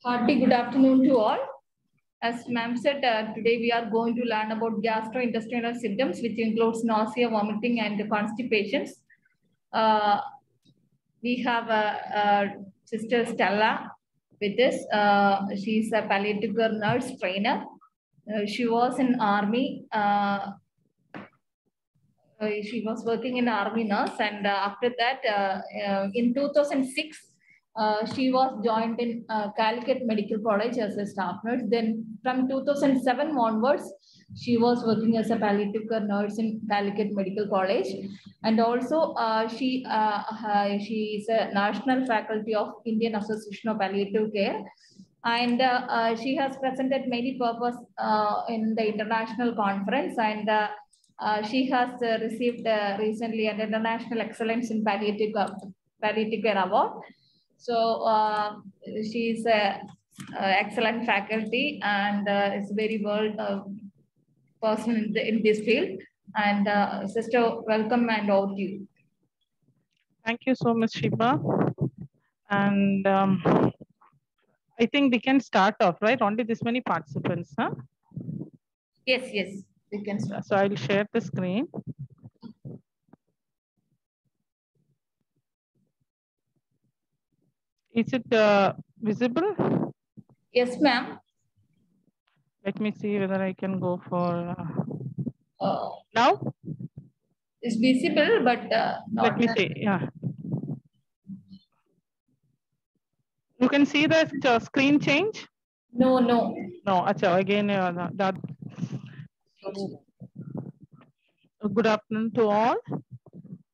Hearty good afternoon to all. As ma'am said, today we are going to learn about gastrointestinal symptoms, which includes nausea, vomiting, and constipations. Uh, we have Sister Stella with us. She's a palliative care nurse trainer. She was in army. She was working in army nurse, and after that, in 2006, she was joined in Calicut Medical College as a staff nurse. Then from 2007 onwards, she was working as a palliative care nurse in Calicut Medical College, and also she is a national faculty of Indian Association of Palliative Care. And she has presented many purpose in the international conference, and she has received recently an International Excellence in Palliative Care Award. So she is a excellent faculty and is very well person in this field. And sister, welcome and over to you. Thank you so much, Shiba. And I think we can start off, right? Only this many participants, huh? Yes, we can start. So I'll share the screen. Is it visible? Yes, ma'am. Let me see whether I can go for now. It's visible, but not. Let me see. Yeah. You can see the screen change? No. No, achha, again, that. Good afternoon to all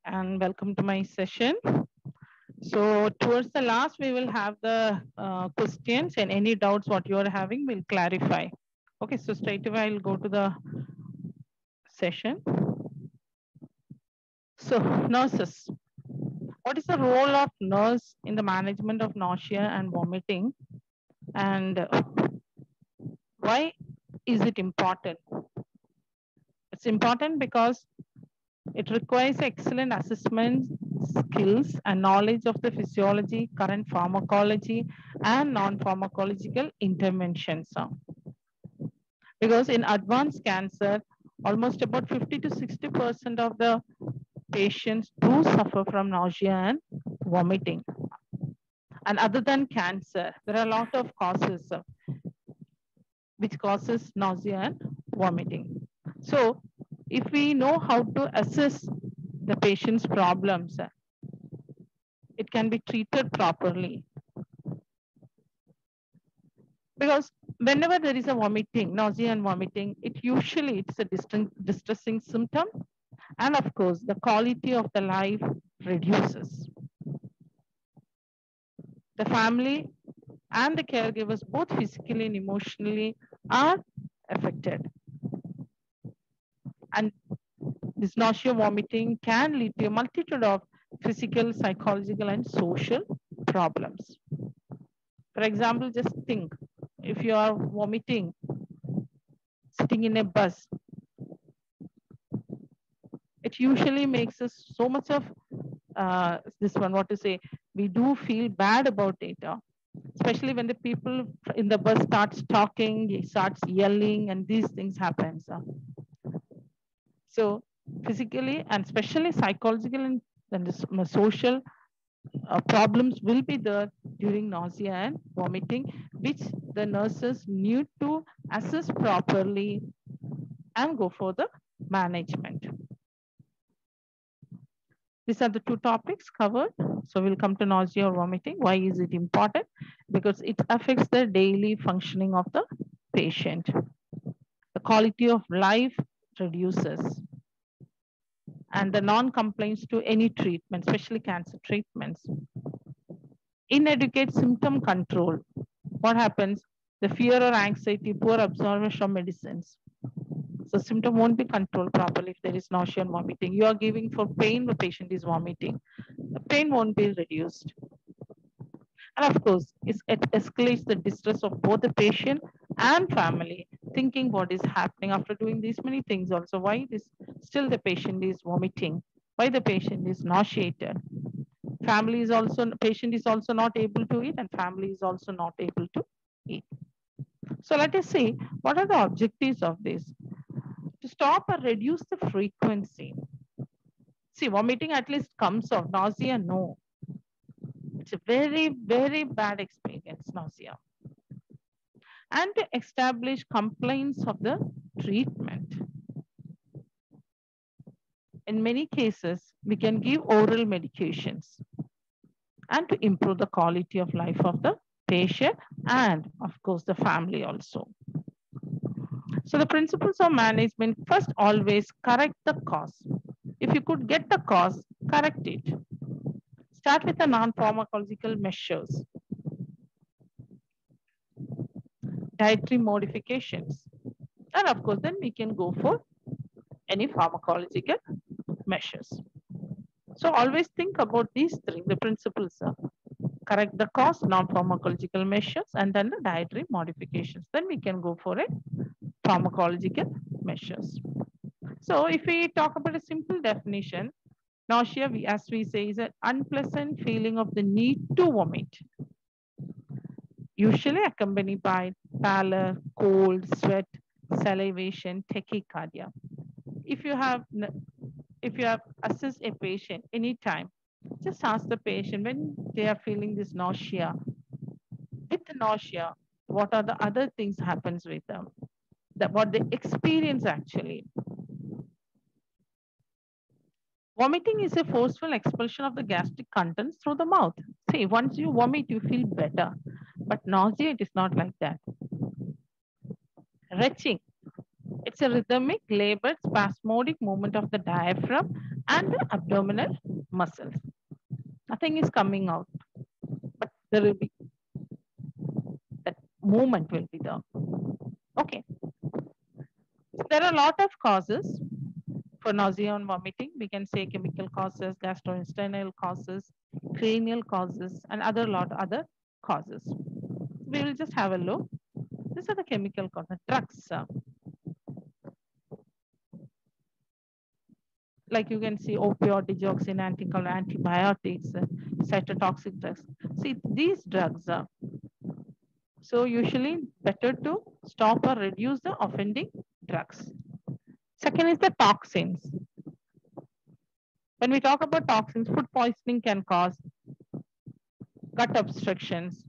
and welcome to my session. So towards the last, we will have the questions and any doubts what you are having, we'll clarify. Okay, so straight away I'll go to the session. So nurses, what is the role of nurse in the management of nausea and vomiting? And why is it important? It's important because it requires excellent assessment skills and knowledge of the physiology, current pharmacology, and non-pharmacological interventions. Because in advanced cancer, almost about 50 to 60% of the patients do suffer from nausea and vomiting. And other than cancer, there are a lot of causes which causes nausea and vomiting. So if we know how to assess the patient's problems, it can be treated properly. Because whenever there is a vomiting, nausea and vomiting, it's a distressing symptom. And of course, the quality of the life reduces. The family and the caregivers, both physically and emotionally, are affected. And this nausea vomiting can lead to a multitude of physical, psychological, and social problems. For example, just think, if you are vomiting, sitting in a bus, it usually makes us so much of we do feel bad about it, especially when the people in the bus starts talking, he starts yelling, and these things happen. So physically and especially psychological and social problems will be there during nausea and vomiting, which the nurses need to assess properly and go for the management. These are the two topics covered. So we'll come to nausea or vomiting. Why is it important? Because it affects the daily functioning of the patient. The quality of life reduces. And the non-compliance to any treatment, especially cancer treatments. Inadequate symptom control. What happens? The fear or anxiety, poor absorption of medicines. So symptom won't be controlled properly if there is nausea and vomiting. You are giving for pain, the patient is vomiting. The pain won't be reduced. And of course, it escalates the distress of both the patient and family, thinking what is happening after doing these many things also. Why still the patient is vomiting? Why the patient is nauseated? Patient is also not able to eat, and family is also not able to eat. So let us see what are the objectives of this. To stop or reduce the frequency. See, vomiting at least comes off, nausea, no. It's a very, very bad experience, nausea. And to establish compliance of the treatment. In many cases, we can give oral medications and to improve the quality of life of the patient and of course the family also. So the principles of management, first always correct the cause. If you could get the cause, correct it. Start with the non-pharmacological measures. Dietary modifications. And of course, then we can go for any pharmacological measures. So always think about these three, the principles are correct the cause, non-pharmacological measures, and then the dietary modifications. Then we can go for it, pharmacological measures. So if we talk about a simple definition, nausea, as we say, is an unpleasant feeling of the need to vomit, usually accompanied by pallor, cold, sweat, salivation, tachycardia. If you have assessed a patient anytime, just ask the patient when they are feeling this nausea. With the nausea, what are the other things happens with them? That what they experience actually. Vomiting is a forceful expulsion of the gastric contents through the mouth. See, once you vomit, you feel better. But nausea, it is not like that. Retching. It's a rhythmic, labored, spasmodic movement of the diaphragm and the abdominal muscles. Nothing is coming out, but there will be that movement will be there. Okay. There are a lot of causes for nausea and vomiting. We can say chemical causes, gastrointestinal causes, cranial causes, and other causes. We will just have a look. These are the chemical causes. Drugs. Like you can see opioid, digoxin, antibiotics, cytotoxic drugs. See, these drugs are so usually better to stop or reduce the offending drugs. Second is the toxins. When we talk about toxins, food poisoning can cause gut obstructions,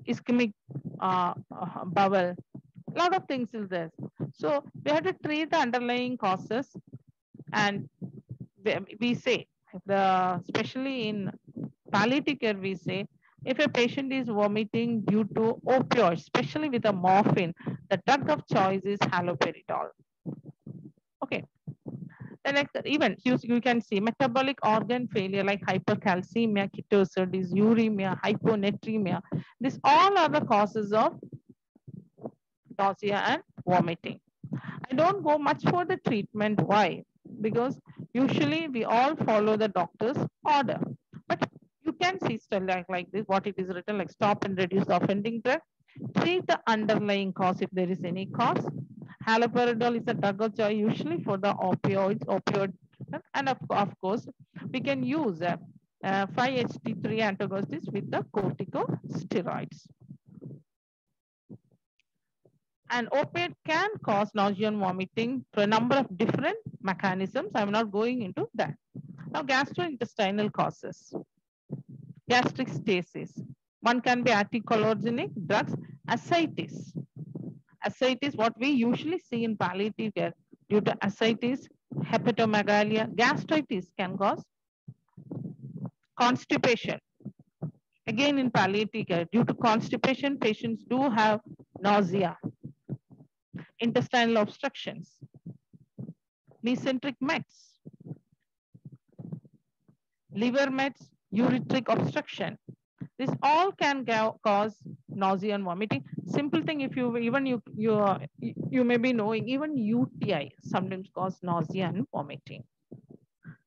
ischemic bowel, a lot of things is there. So we have to treat the underlying causes, and we say, especially in palliative care, we say, if a patient is vomiting due to opioids, especially with a morphine, the drug of choice is haloperidol. Okay. The next event, you can see metabolic organ failure like hypercalcemia, ketoacidosis, uremia, hyponatremia. These all are the causes of nausea and vomiting. I don't go much for the treatment. Why? Because usually we all follow the doctor's order. But you can see still like this, what it is written, like stop and reduce the offending drug, treat the underlying cause if there is any cause. Haloperidol is a drug of choice usually for the opioid, and of course, we can use 5-HT3 antagonists with the corticosteroids. And opiate can cause nausea and vomiting through a number of different mechanisms. I'm not going into that. Now, gastrointestinal causes. Gastric stasis. One can be anticholinergic drugs, ascites. Ascites, what we usually see in palliative care, due to ascites, hepatomegalia, gastritis can cause constipation. Again, in palliative care, due to constipation, patients do have nausea, intestinal obstructions, mesenteric mets, liver mets, ureteric obstruction. This all can cause nausea and vomiting. Simple thing, if you may be knowing, even UTI sometimes cause nausea and vomiting.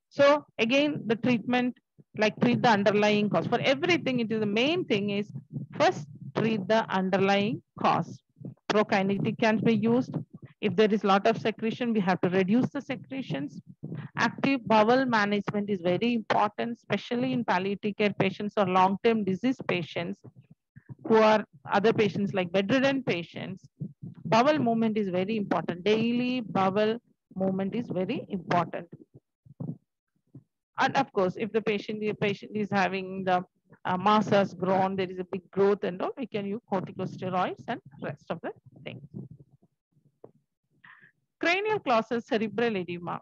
So again, the treatment, like treat the underlying cause. For everything, it is the main thing is first treat the underlying cause. Prokinetic can be used. If there is a lot of secretion, we have to reduce the secretions. Active bowel management is very important, especially in palliative care patients or long-term disease patients. who are other patients like bedridden patients, bowel movement is very important. Daily bowel movement is very important. And of course, if the patient is having the mass has grown, there is a big growth and all, we can use corticosteroids and rest of the things. Cranial causes cerebral edema.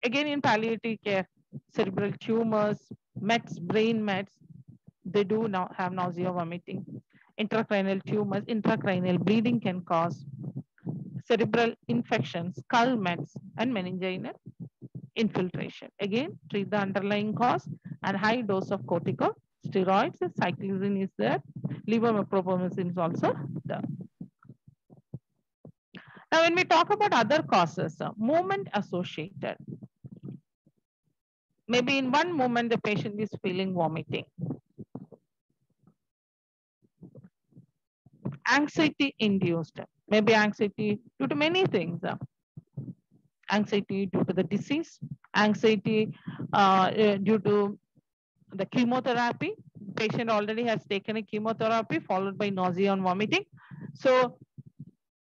Again, in palliative care, cerebral tumors, mets, brain mets, they do now have nausea, vomiting. Intracranial tumors, intracranial bleeding can cause cerebral infections, skull mets, and meningeal infiltration. Again, treat the underlying cause and high dose of corticosteroids. Cyclizine is there. Levomethorphan is also there. Now, when we talk about other causes, movement associated. Maybe in one moment the patient is feeling vomiting. Anxiety induced. Maybe anxiety due to many things. Anxiety due to the disease, anxiety due to the chemotherapy. Patient already has taken a chemotherapy followed by nausea and vomiting. So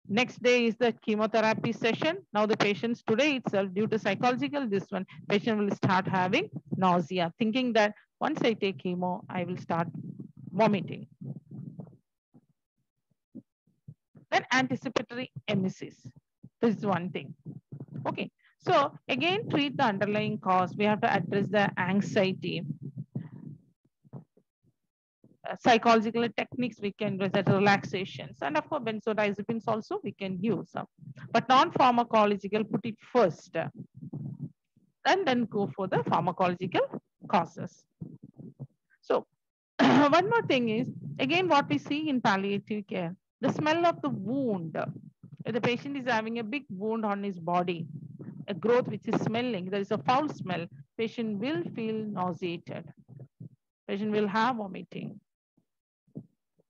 next day is the chemotherapy session. Now the patients today itself, due to psychological this one, patient will start having nausea, thinking that once I take chemo, I will start vomiting. Then anticipatory emesis. This is one thing. Okay, so again, treat the underlying cause. We have to address the anxiety. Psychological techniques we can use, that relaxations, and of course benzodiazepines also we can use. But non-pharmacological, put it first, and then go for the pharmacological causes. So one more thing is, again, what we see in palliative care, the smell of the wound. If the patient is having a big wound on his body, a growth which is smelling, there is a foul smell, patient will feel nauseated. Patient will have vomiting.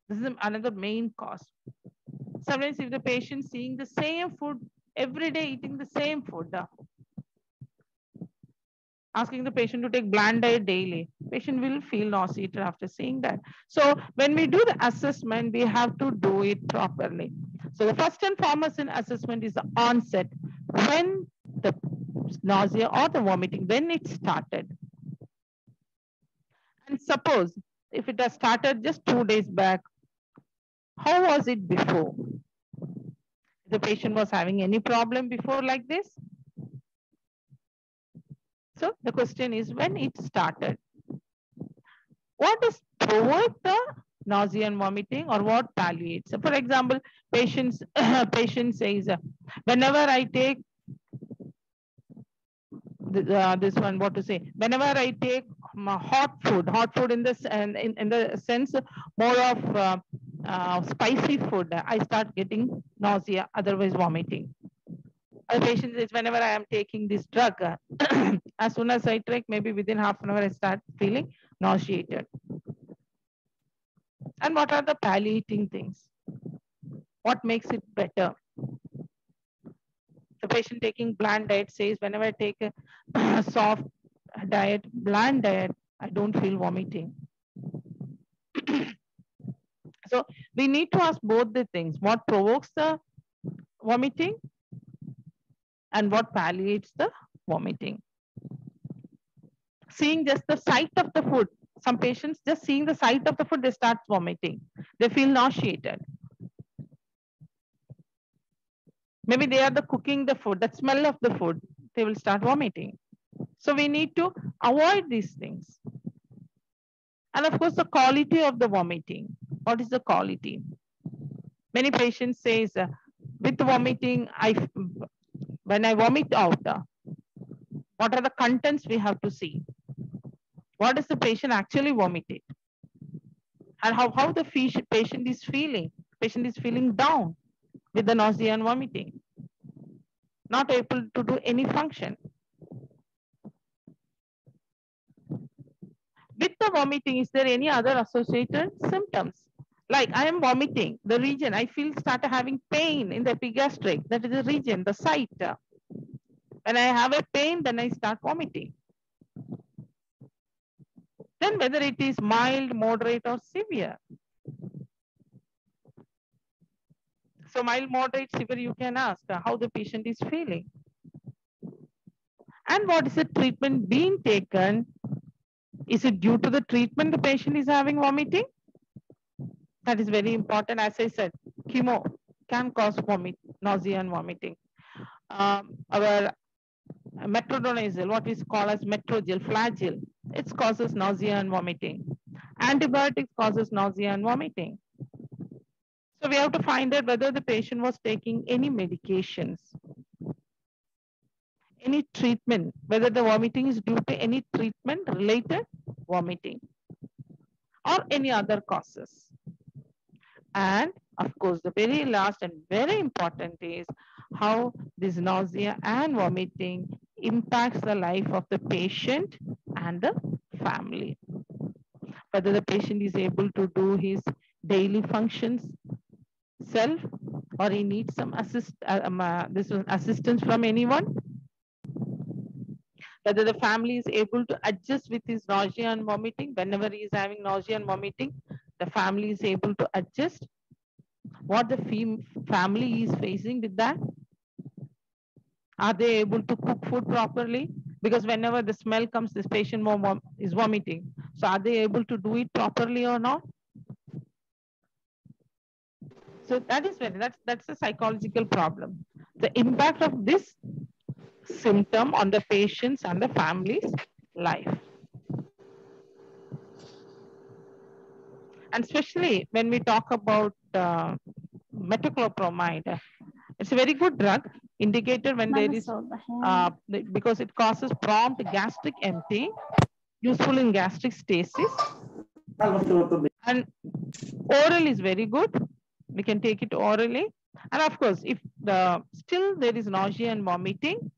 This is another main cause. Sometimes if the patient seeing the same food every day, eating the same food, asking the patient to take bland diet daily, patient will feel nauseated after seeing that. So when we do the assessment, we have to do it properly. So the first and foremost in assessment is the onset, when the nausea or the vomiting, when it started. And suppose if it has started just 2 days back, how was it before? The patient was having any problem before like this? So the question is when it started. What does provoke the nausea and vomiting, or what palliates? So for example, patient says, whenever I take this one, what to say? Whenever I take hot food in this and in the sense more of spicy food, I start getting nausea, otherwise vomiting. A patient says, whenever I am taking this drug, as soon as I take, maybe within half an hour, I start feeling nauseated. And what are the palliating things? What makes it better? The patient taking bland diet says, whenever I take a soft diet, bland diet, I don't feel vomiting. So we need to ask both the things. What provokes the vomiting and what palliates the vomiting? Seeing just the sight of the food. Some patients just seeing the sight of the food, they start vomiting. They feel nauseated. Maybe they are cooking the food, the smell of the food, they will start vomiting. So we need to avoid these things. And of course, the quality of the vomiting. What is the quality? Many patients say, with vomiting, when I vomit out, what are the contents we have to see? What is the patient actually vomited? And how the patient is feeling? Patient is feeling down with the nausea and vomiting, not able to do any function. With the vomiting, is there any other associated symptoms? Like I am vomiting, the region, I start having pain in the epigastric, that is the region, the site. When I have a pain, then I start vomiting. Then whether it is mild, moderate, or severe. So mild, moderate, severe, you can ask how the patient is feeling. And what is the treatment being taken? Is it due to the treatment the patient is having vomiting? That is very important. As I said, chemo can cause nausea and vomiting. Our metronidazole, what is called as Metrogyl, Flagyl, it causes nausea and vomiting. Antibiotics causes nausea and vomiting. So we have to find out whether the patient was taking any medications, any treatment, whether the vomiting is due to any treatment related vomiting or any other causes. And of course, the very last and very important is how this nausea and vomiting impacts the life of the patient and the family. Whether the patient is able to do his daily functions self, or he needs some assistance from anyone. Whether the family is able to adjust with his nausea and vomiting. Whenever he is having nausea and vomiting, the family is able to adjust. What the family is facing with that? Are they able to cook food properly? Because whenever the smell comes, this patient is vomiting. So are they able to do it properly or not? So that is that's a psychological problem. The impact of this symptom on the patient's and the family's life. And especially when we talk about metoclopramide, it's a very good drug indicated when there is, because it causes prompt gastric empty, useful in gastric stasis. And oral is very good. We can take it orally. And of course, if still there is nausea and vomiting,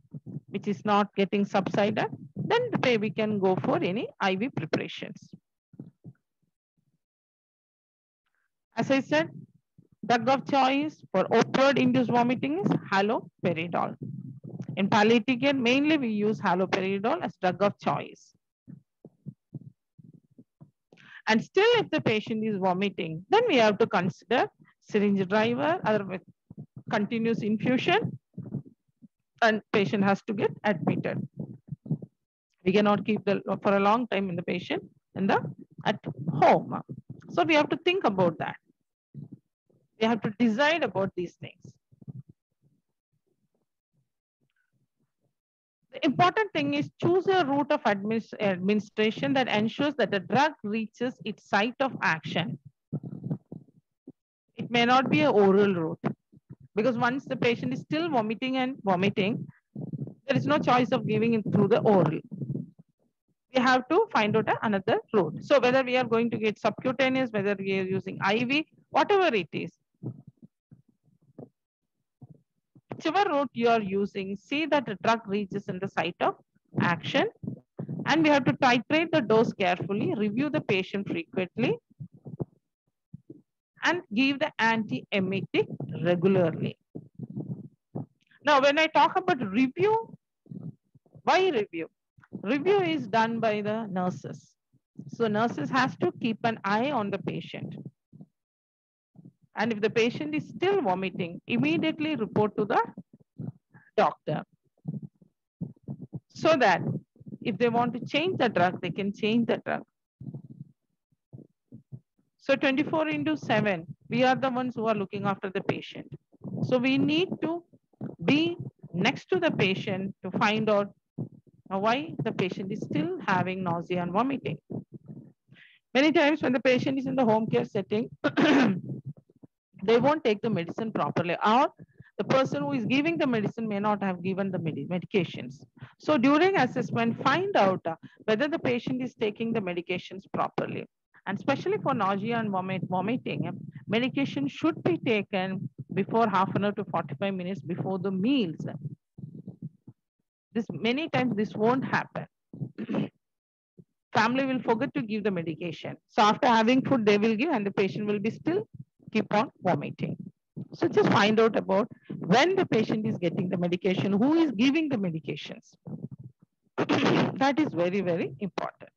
which is not getting subsided, then we can go for any IV preparations. As I said, drug of choice for opioid-induced vomiting is haloperidol. In palliative care, mainly we use haloperidol as drug of choice. And still, if the patient is vomiting, then we have to consider syringe driver, other continuous infusion, and patient has to get admitted. We cannot keep for a long time in the patient at home. So we have to think about that. We have to decide about these things. The important thing is choose a route of administration that ensures that the drug reaches its site of action. It may not be an oral route, because once the patient is still vomiting, there is no choice of giving it through the oral. We have to find out another route. So whether we are going to get subcutaneous, whether we are using IV, whatever it is, whichever route you are using, see that the drug reaches in the site of action. And we have to titrate the dose carefully, review the patient frequently, and give the antiemetic regularly. Now, when I talk about review, why review? Review is done by the nurses. So nurses has to keep an eye on the patient. And if the patient is still vomiting, immediately report to the doctor. So that if they want to change the drug, they can change the drug. So 24/7, we are the ones who are looking after the patient. So we need to be next to the patient to find out why the patient is still having nausea and vomiting. Many times when the patient is in the home care setting, they won't take the medicine properly, or the person who is giving the medicine may not have given the medications. So during assessment, find out whether the patient is taking the medications properly. And especially for nausea and vomiting, medication should be taken before half an hour to 45 minutes before the meals. Many times this won't happen. Family will forget to give the medication. So after having food, they will give, and the patient will be still keep on vomiting. So just find out about when the patient is getting the medication, who is giving the medications. That is very, very important.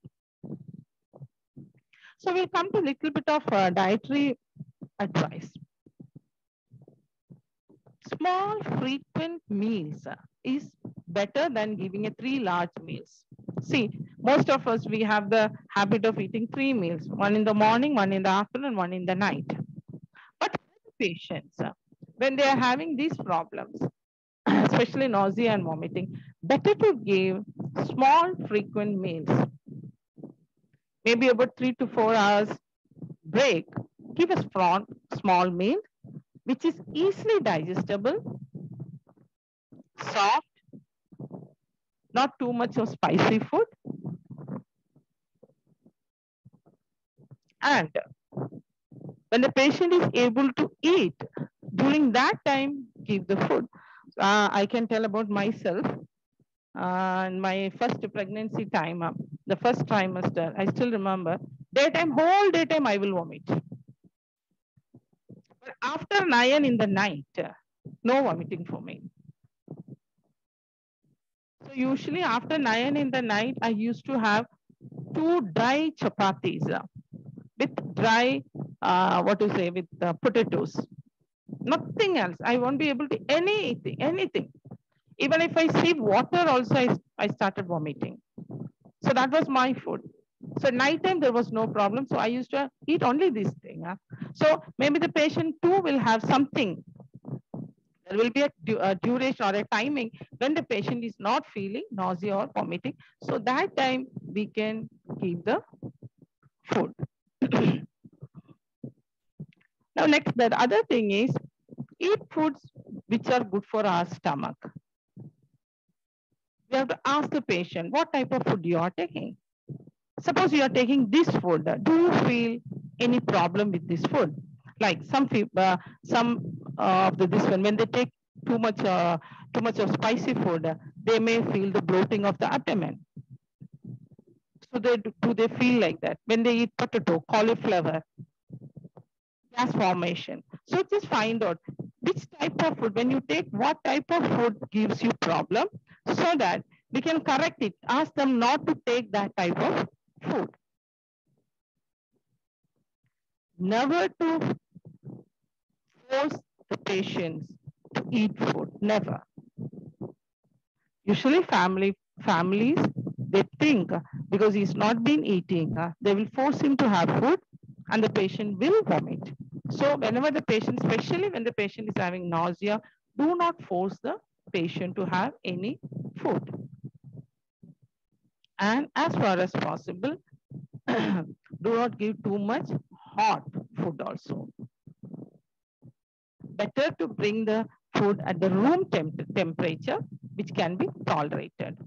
So we'll come to a little bit of dietary advice. small frequent meals is better than giving a 3 large meals. See, most of us, we have the habit of eating 3 meals, one in the morning, one in the afternoon, one in the night. But patients, when they are having these problems, especially nausea and vomiting, better to give small frequent meals, maybe about 3 to 4 hours break. Give a small meal which is easily digestible, soft, not too much of spicy food, and when the patient is able to eat, during that time, give the food. I can tell about myself. In my first pregnancy time, the first trimester, I still remember, daytime, whole daytime I will vomit. But after 9 in the night, no vomiting for me. So usually after 9 in the night, I used to have 2 dry chapatis with dry, with potatoes. Nothing else. I won't be able to anything. Even if I see water also, I started vomiting. So that was my food. So nighttime, there was no problem. So I used to eat only this thing. So maybe the patient too will have something. There will be a duration or a timing when the patient is not feeling nausea or vomiting. So that time we can give the food. Now next, the other thing is eat foods which are good for our stomach. We have to ask the patient what type of food you are taking. Suppose you are taking this food, do you feel any problem with this food? Like some people, this one, when they take too much of spicy food, they may feel the bloating of the abdomen. So do they feel like that? When they eat potato, cauliflower, gas formation. So just find out which type of food, when you take what type of food gives you problem, so that we can correct it. Ask them not to take that type of food. Never to force the patients to eat food, never. Usually families, they think because he's not been eating, they will force him to have food and the patient will vomit. So whenever the patient, especially when the patient is having nausea, do not force the patient to have any food. And as far as possible, do not give too much hot food also. Better to bring the food at the room temperature, which can be tolerated.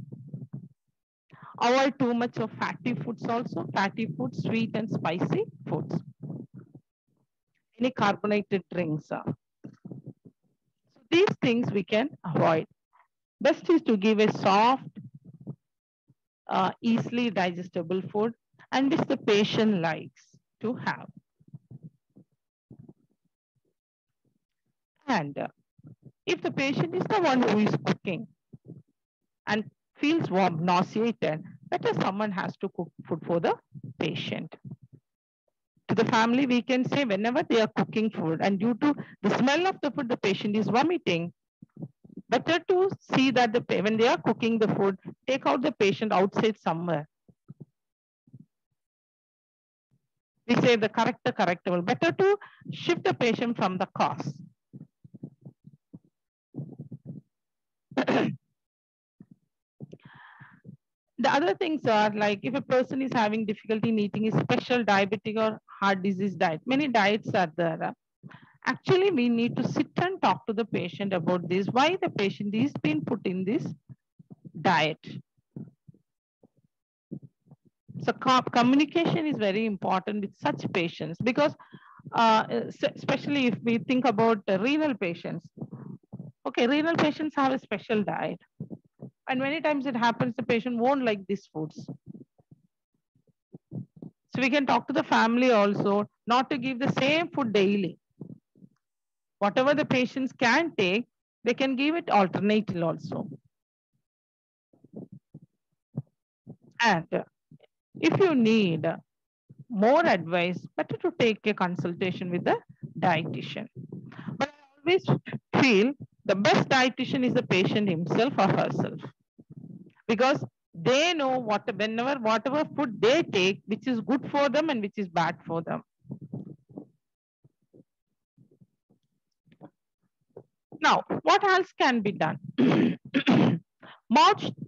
Avoid too much of fatty foods also, fatty foods, sweet and spicy foods. Any carbonated drinks. So these things we can avoid. Best is to give a soft, easily digestible food and which the patient likes to have. And if the patient is the one who is cooking and feels warm, nauseated, better someone has to cook food for the patient. To the family, we can say whenever they are cooking food and due to the smell of the food, the patient is vomiting, better to see that when they are cooking the food, take out the patient outside somewhere. We say the correctable. Better to shift the patient from the cause. The other things are like if a person is having difficulty in eating a special diabetic or heart disease diet, many diets are there. Actually, we need to sit and talk to the patient about this, why the patient is being put in this diet. So communication is very important with such patients because especially if we think about renal patients. Okay, renal patients have a special diet. And many times it happens the patient won't like these foods. So we can talk to the family also not to give the same food daily. Whatever the patients can take, they can give it alternately also. And if you need more advice, better to take a consultation with the dietitian. But I always feel the best dietitian is the patient himself or herself, because they know whatever food they take, which is good for them and which is bad for them. Now, what else can be done?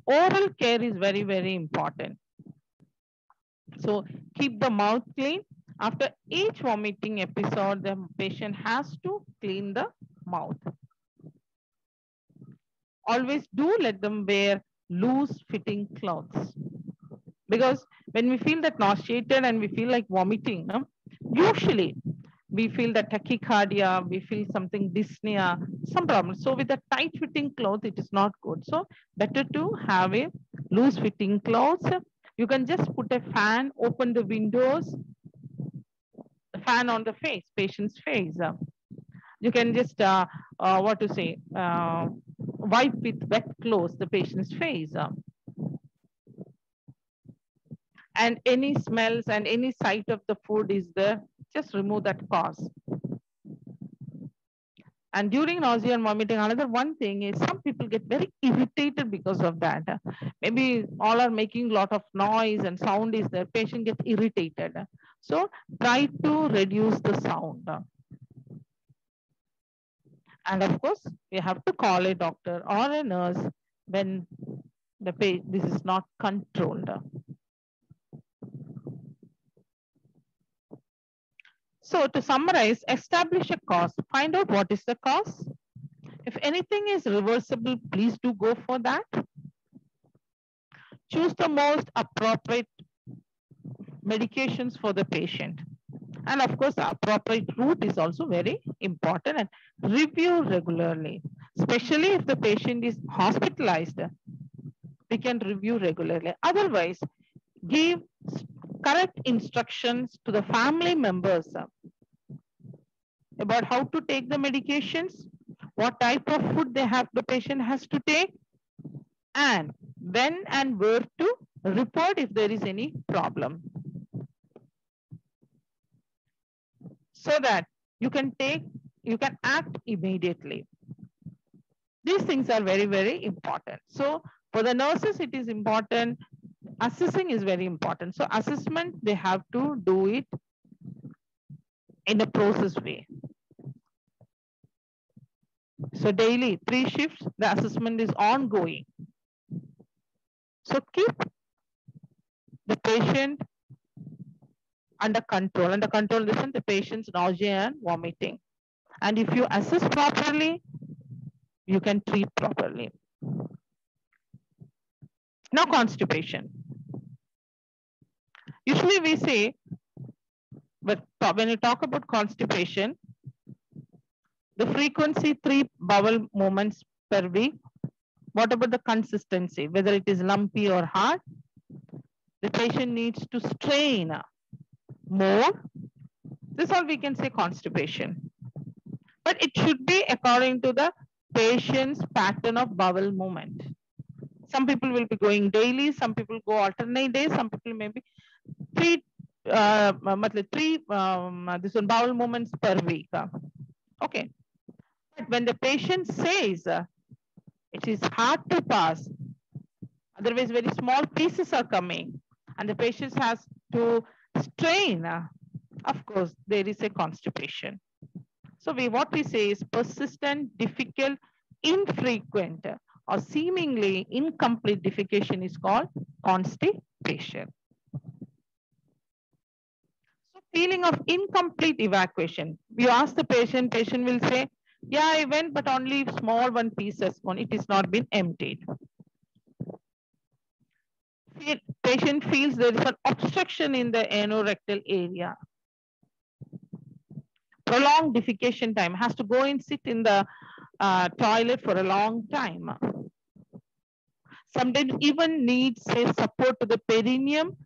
Oral care is very, very important. So keep the mouth clean. After each vomiting episode, the patient has to clean the mouth. Always do let them wear loose fitting clothes, because when we feel that nauseated and we feel like vomiting, usually we feel the tachycardia, we feel something dyspnea, some problems. So with the tight fitting cloth, it is not good. So better to have a loose fitting clothes. You can just put a fan, open the windows, the fan on the face, patient's face. You can just, wipe with wet clothes the patient's face. And any smells and any sight of the food is there, just remove that cause. And during nausea and vomiting, another one thing is some people get very irritated because of that. Maybe all are making a lot of noise and sound is there, patient gets irritated. So try to reduce the sound. And of course, we have to call a doctor or a nurse when this is not controlled. So to summarize, establish a cause, find out what is the cause. If anything is reversible, please do go for that. Choose the most appropriate medications for the patient. And of course, the appropriate route is also very important, and review regularly, especially if the patient is hospitalized. We can review regularly. Otherwise, give correct instructions to the family members about how to take the medications, what type of food the patient has to take, and when and where to report if there is any problem, so that you can act immediately. These things are very, very important. So for the nurses, it is important. Assessing is very important. So assessment, they have to do it in a process way. So daily, 3 shifts, the assessment is ongoing. So keep the patient under control. Under control, listen, the patient's nausea and vomiting. And if you assess properly, you can treat properly. Now, constipation. Usually we say, but when you talk about constipation, the frequency 3 bowel movements per week. What about the consistency, whether it is lumpy or hard? The patient needs to strain more. This all we can say constipation. But it should be according to the patient's pattern of bowel movement. Some people will be going daily, some people go alternate days, some people maybe three bowel movements per week. Okay. But when the patient says it is hard to pass, otherwise very small pieces are coming, and the patient has to strain, of course, there is a constipation. So what we say is persistent, difficult, infrequent, or seemingly incomplete defecation is called constipation. So feeling of incomplete evacuation. You ask the patient will say, yeah, I went, but only small one piece has gone. It is not been emptied. Patient feels there is an obstruction in the anorectal area. Prolonged defecation time, has to go and sit in the toilet for a long time. Sometimes even needs say support to the perineum,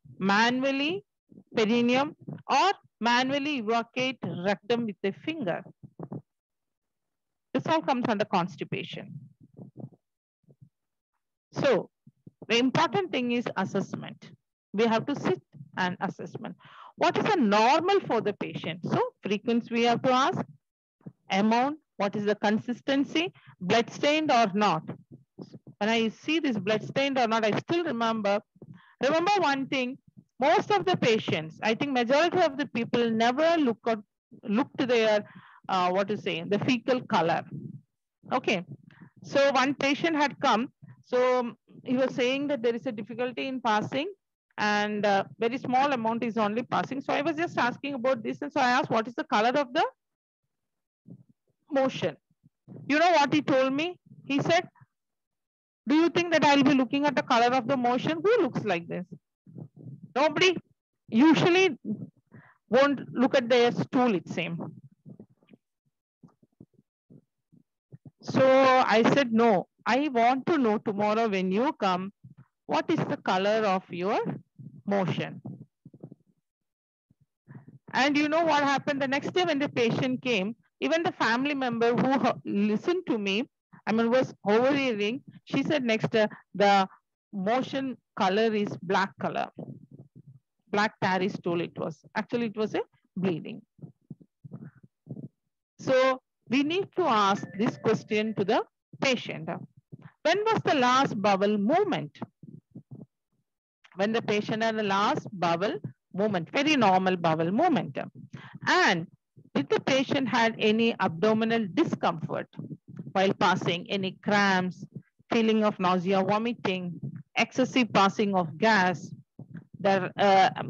or manually evacuate rectum with a finger. This all comes under constipation. So the important thing is assessment. We have to sit and assessment. What is the normal for the patient? So frequency we have to ask, amount, What is the consistency? Blood stained or not? When I see this blood stained or not, I still remember one thing, most of the patients, I think majority of the people never look to their, what to say, the fecal color. Okay. So one patient had come. So he was saying that there is a difficulty in passing and very small amount is only passing. So I was just asking about this. And so I asked, what is the color of the motion? You know what he told me? He said, do you think that I'll be looking at the color of the motion? Who looks like this? Nobody usually won't look at their stool, it seems. So I said, no, I want to know tomorrow when you come, what is the color of your motion? And you know what happened? The next day when the patient came, even the family member who listened to me, I mean, was overhearing, she said next, the motion color is black color. Black tarry stool it was. Actually, it was a bleeding. So we need to ask this question to the patient. When was the last bowel movement? When the patient had the last bowel movement, very normal bowel movement. And if the patient had any abdominal discomfort while passing, any cramps, feeling of nausea, vomiting, excessive passing of gas, the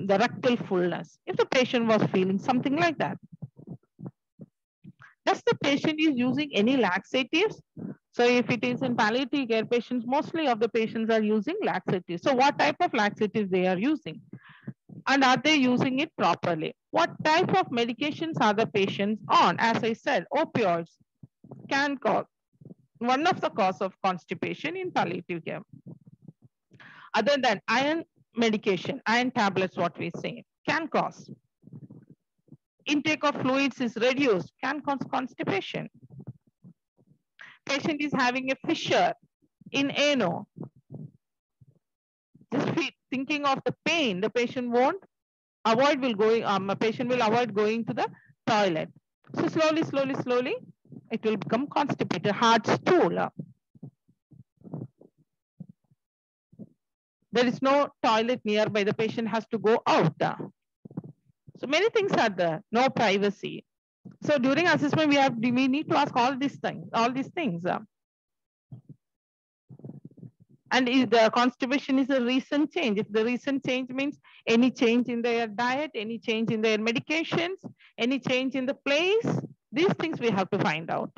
rectal fullness, if the patient was feeling something like that. Does the patient is using any laxatives? So if it is in palliative care patients, mostly of the patients are using laxatives. So what type of laxatives they are using? And are they using it properly? What type of medications are the patients on? As I said, opioids can cause one of the cause of constipation in palliative care. Other than iron medication, iron tablets, what we say, can cause. Intake of fluids is reduced, can cause constipation. Patient is having a fissure in ano. Just thinking of the pain, the patient won't avoid patient will avoid going to the toilet. So slowly, it will become constipated, hard stool. There is no toilet nearby, the patient has to go out. So many things are there, no privacy. So during assessment, we need to ask all these things. And if the constipation is a recent change, if the recent change means any change in their diet, any change in their medications, any change in the place, these things we have to find out.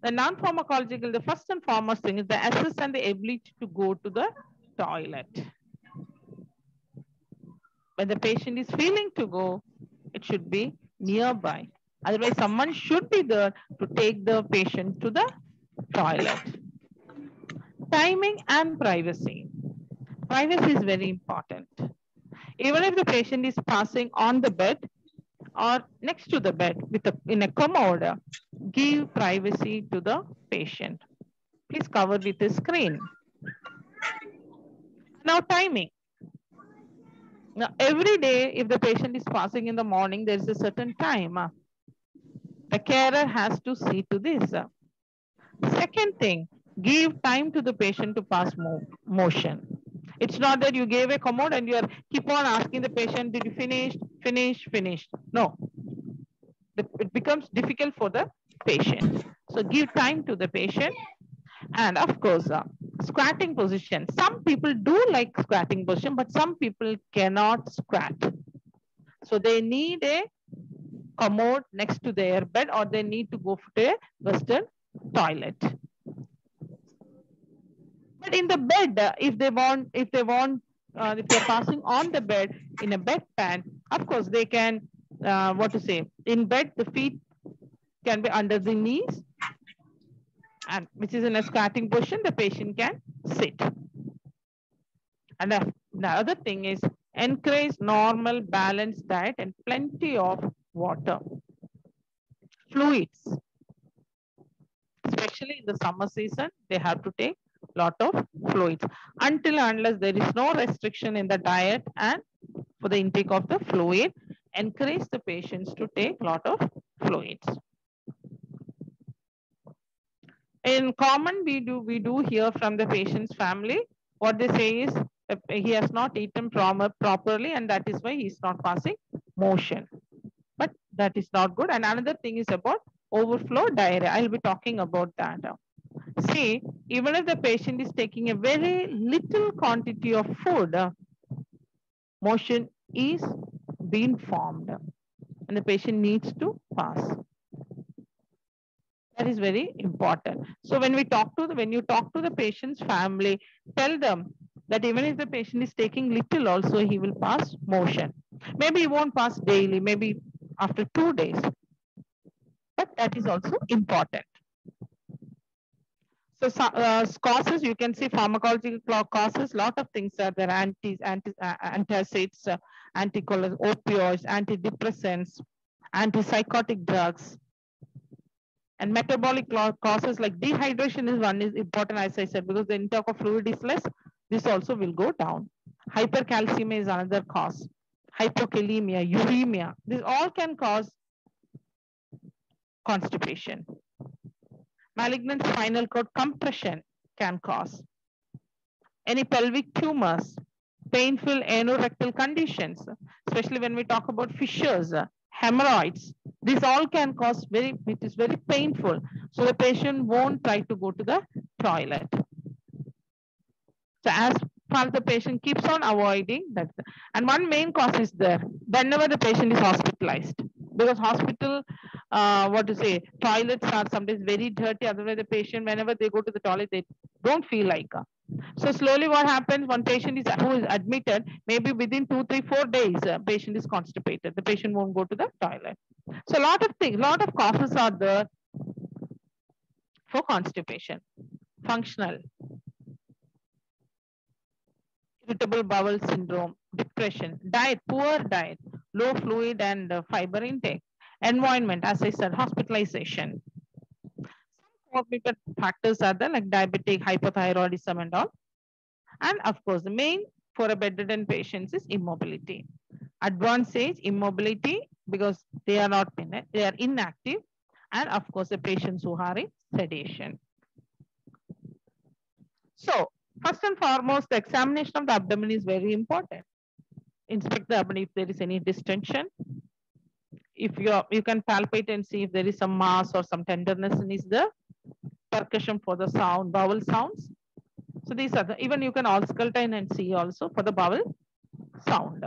The non-pharmacological, the first and foremost thing is the access and the ability to go to the toilet. When the patient is feeling to go, it should be nearby. Otherwise, someone should be there to take the patient to the toilet. Timing and privacy. Privacy is very important. Even if the patient is passing on the bed or next to the bed in a commode, give privacy to the patient. Please cover with the screen. Now timing. Now every day, if the patient is passing in the morning, there is a certain time. The carer has to see to this. Second thing, give time to the patient to pass motion. It's not that you gave a commode and you keep on asking the patient, did you finish? No. It becomes difficult for the patient. So give time to the patient. And of course, squatting position. Some people do like squatting position, but some people cannot squat. So they need a commode next to their bed, or they need to go to a Western toilet. But in the bed, if they're passing on the bed in a bedpan, of course they can, in bed, the feet can be under the knees, and which is in a squatting position, the patient can sit. And the other thing is encourage normal balanced diet and plenty of water. Fluids, especially in the summer season, they have to take a lot of fluids. Until and unless there is no restriction in the diet and for the intake of the fluid, encourage the patients to take a lot of fluids. In common, we do hear from the patient's family, what they say is he has not eaten properly and that is why he's not passing motion. But that is not good. And another thing is about overflow diarrhea. I'll be talking about that. See, even if the patient is taking a very little quantity of food, motion is being formed and the patient needs to pass. That is very important. So when you talk to the patient's family, tell them that even if the patient is taking little also, he will pass motion. Maybe he won't pass daily, maybe after 2 days. But that is also important. So causes, you can see pharmacological causes, lot of things are there, antacids, opioids, antidepressants, antipsychotic drugs. And metabolic causes like dehydration is one is important, as I said, because the intake of fluid is less, this also will go down. Hypercalcemia is another cause. Hypokalemia, uremia, these all can cause constipation. Malignant spinal cord compression can cause. Any pelvic tumors, painful anorectal conditions, especially when we talk about fissures, hemorrhoids, these all can cause it is very painful. So the patient won't try to go to the toilet. So as far as the patient keeps on avoiding that, and one main cause is there, whenever the patient is hospitalized, because hospital, toilets are sometimes very dirty, otherwise the patient, whenever they go to the toilet, they don't feel like. So slowly what happens, one patient who is admitted, maybe within 2, 3, 4 days, patient is constipated. The patient won't go to the toilet. So a lot of things, lot of causes are there for constipation. Functional, irritable bowel syndrome, depression, diet, poor diet, low fluid and fiber intake, environment, as I said, hospitalization. Some comorbid factors are there like diabetic, hypothyroidism and all. And of course, the main for a bedridden patients is immobility. Advanced age, immobility, because they are not they are inactive, and of course the patients who are in sedation. So first and foremost, the examination of the abdomen is very important. Inspect the abdomen if there is any distension. If you can palpate and see if there is some mass or some tenderness is the percussion for the sound, bowel sounds. So these are the, even you can auscultine and see also for the bowel sound.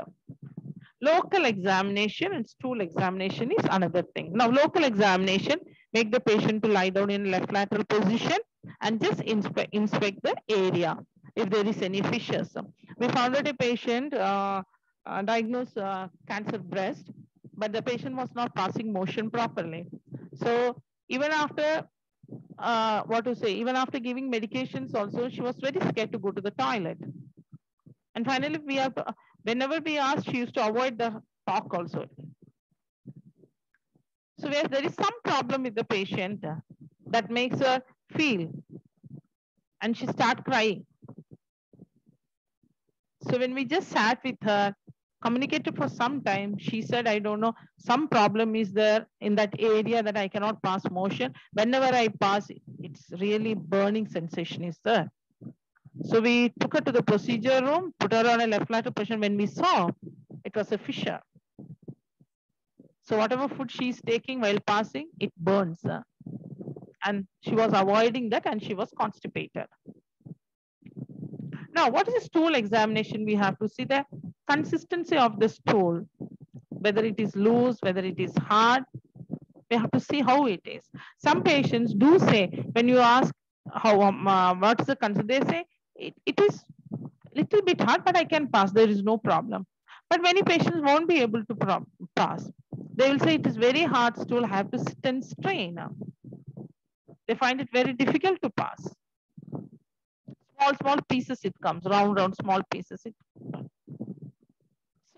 Local examination and stool examination is another thing. Now local examination, make the patient to lie down in left lateral position and just inspect the area if there is any fissures. We found that a patient diagnosed cancer breast, but the patient was not passing motion properly. So even after even after giving medications also, she was very scared to go to the toilet. And finally, we have whenever we asked, she used to avoid the talk also. So where there is some problem with the patient that makes her feel, and she start crying. So when we just sat with her, communicated for some time, she said, I don't know, some problem is there in that area that I cannot pass motion. Whenever I pass, it's really burning sensation is there. So we took her to the procedure room, put her on a left lateral position. When we saw, it was a fissure. So whatever food she's taking while passing, it burns. And she was avoiding that and she was constipated. Now, what is a stool examination? We have to see the consistency of the stool, whether it is loose, whether it is hard. We have to see how it is. Some patients do say, when you ask how what is the consistency, they say it is little bit hard, but I can pass. There is no problem. But many patients won't be able to pass. They will say it is very hard stool. I have to sit and strain. They find it very difficult to pass. Small pieces it comes, round small pieces.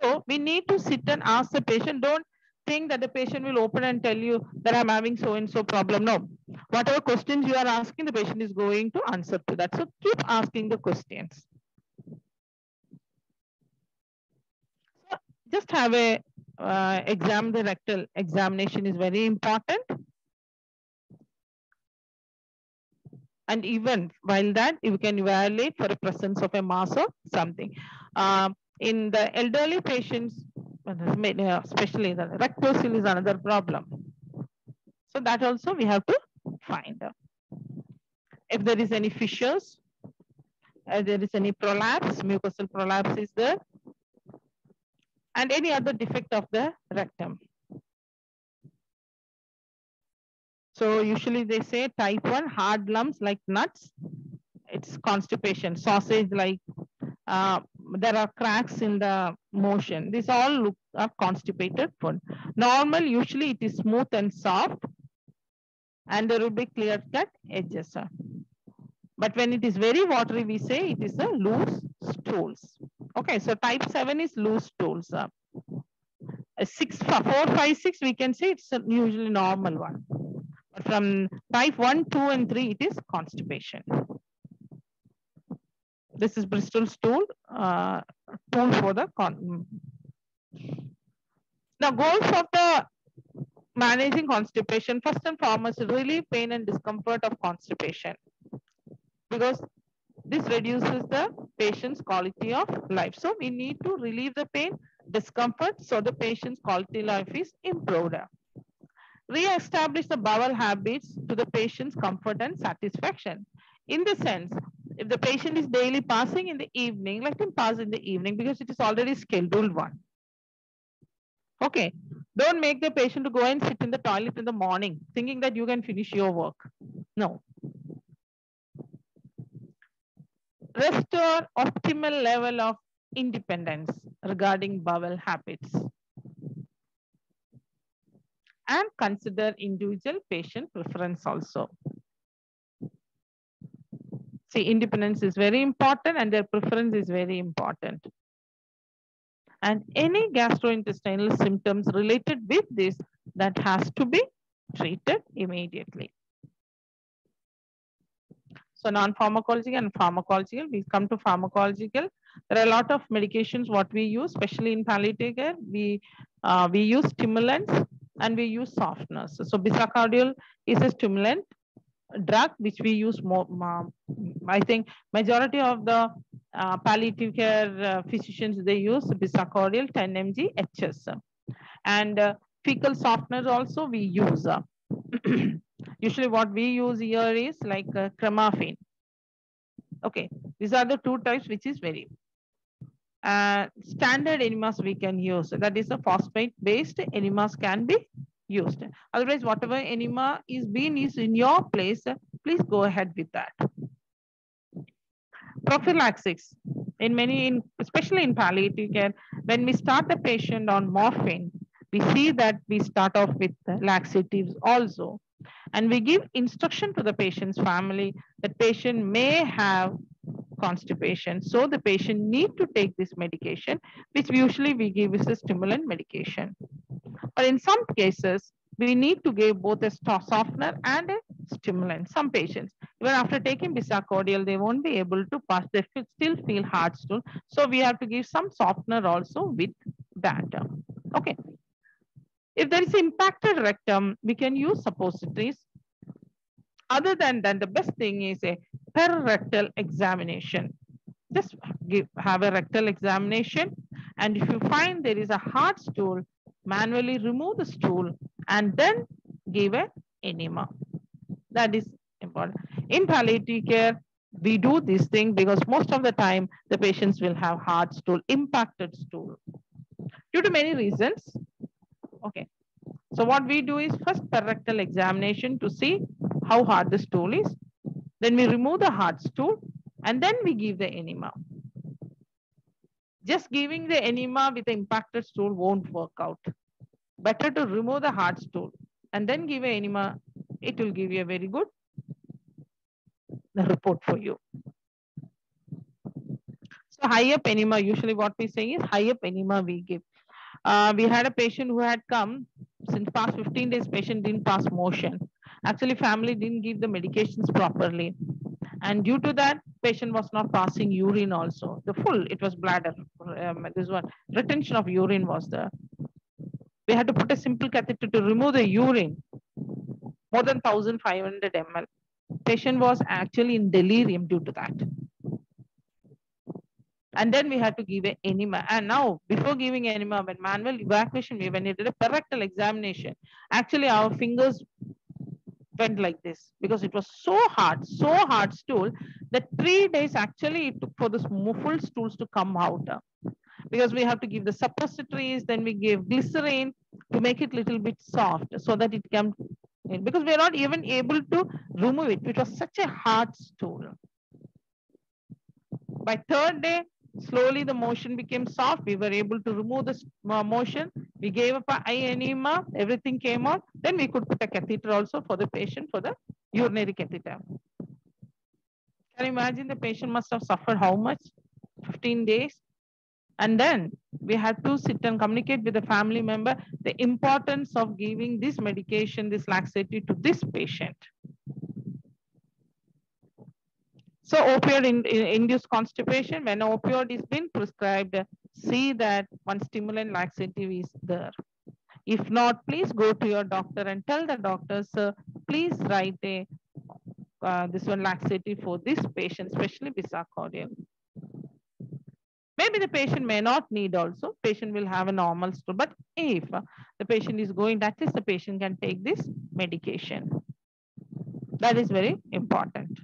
So we need to sit and ask the patient. Don't think that the patient will open and tell you that I'm having so and so problem. No, whatever questions you are asking, the patient is going to answer to that. So keep asking the questions. So just have a examine the rectal examination is very important. And even while that, you can evaluate for the presence of a mass or something. In the elderly patients, especially the rectocele is another problem. So that also we have to find out. If there is any fissures, if there is any prolapse, mucosal prolapse is there, and any other defect of the rectum. So usually they say type 1 hard lumps like nuts, it's constipation. Sausage like there are cracks in the motion. These all look are constipated food. Normal, usually it is smooth and soft, and there will be clear-cut edges. But when it is very watery, we say it is a loose stools. Okay, so type 7 is loose stools. 4, 5, 6, we can say it's a usually normal one. But from type 1, 2, and 3, it is constipation. This is Bristol stool, tool for the Now, goals of the managing constipation, first and foremost, relieve pain and discomfort of constipation, because this reduces the patient's quality of life. So we need to relieve the pain, discomfort, so the patient's quality of life is improved. Re-establish the bowel habits to the patient's comfort and satisfaction. In the sense, if the patient is daily passing in the evening, let him pass in the evening because it is already scheduled one. Okay, don't make the patient to go and sit in the toilet in the morning thinking that you can finish your work. No. Restore optimal level of independence regarding bowel habits. And consider individual patient preference also. See, independence is very important and their preference is very important. And any gastrointestinal symptoms related with this that has to be treated immediately. So non-pharmacological and pharmacological, we come to pharmacological. There are a lot of medications what we use, especially in palliative care. We use stimulants and we use softeners. So bisacardiol is a stimulant drug which we use more. I think majority of the palliative care physicians, they use bisacardiol 10 mg HS. And fecal softeners also we use. Usually what we use here is like cremafine. Okay, these are the two types which is very standard enemas we can use. That is a phosphate based enemas can be used. Otherwise, whatever enema is being used in your place, please go ahead with that. Prophylaxis. Especially in palliative care, when we start the patient on morphine, we see that we start off with laxatives also. And we give instruction to the patient's family that patient may have constipation. So the patient need to take this medication, which usually we give as a stimulant medication. But in some cases, we need to give both a softener and a stimulant. Some patients, even after taking bisacardiol, they won't be able to pass. They still feel hard stool. So we have to give some softener also with that. Okay. If there is impacted rectum, we can use suppositories. Other than that, the best thing is a perirectal examination. Just have a rectal examination. And if you find there is a hard stool, manually remove the stool and then give an enema. That is important. In palliative care, we do this thing because most of the time the patients will have hard stool, impacted stool, due to many reasons. Okay. So what we do is first perirectal examination to see how hard the stool is. Then we remove the hard stool and then we give the enema. Just giving the enema with the impacted stool won't work out. Better to remove the hard stool and then give an enema. It will give you a very good report for you. So high up enema, usually what we say is high up enema we give. We had a patient who had come since past 15 days, patient didn't pass motion. Actually, family didn't give the medications properly. And due to that, patient was not passing urine also. It was bladder. This one, retention of urine was there. We had to put a simple catheter to remove the urine, more than 1,500 ml. Patient was actually in delirium due to that. And then we had to give an enema. And now, before giving enema, when manual evacuation, when we did a perectal examination, actually our fingers went like this because it was so hard stool that 3 days actually it took for the full stools to come out. Because we have to give the suppositories, then we give glycerine to make it little bit soft so that it can, because we are not even able to remove it. It was such a hard stool. By 3rd day, slowly the motion became soft. We were able to remove the motion. We gave up eye enema, everything came out. Then we could put a catheter also for the patient for the urinary catheter. Can you imagine the patient must have suffered how much? 15 days. And then we had to sit and communicate with the family member the importance of giving this medication, this laxative to this patient. So opioid-induced constipation, when opioid is being prescribed, see that one stimulant laxative is there. If not, please go to your doctor and tell the doctor, sir, please write a this one laxative for this patient, especially bisacordial. Maybe the patient may not need also, patient will have a normal stool, but if the patient is going, at least the patient can take this medication. That is very important.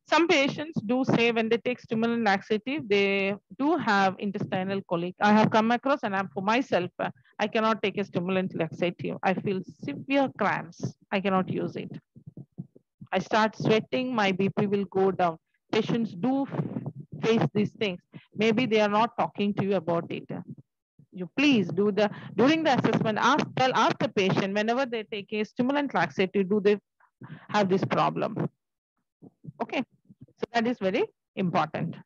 Some patients do say when they take stimulant laxative, they do have intestinal colic. I have come across, and for myself, I cannot take a stimulant laxative. I feel severe cramps. I cannot use it. I start sweating, my BP will go down. Patients do face these things. Maybe they are not talking to you about it. You please do during the assessment, ask the patient whenever they take a stimulant laxative, do they have this problem? Okay, so that is very important.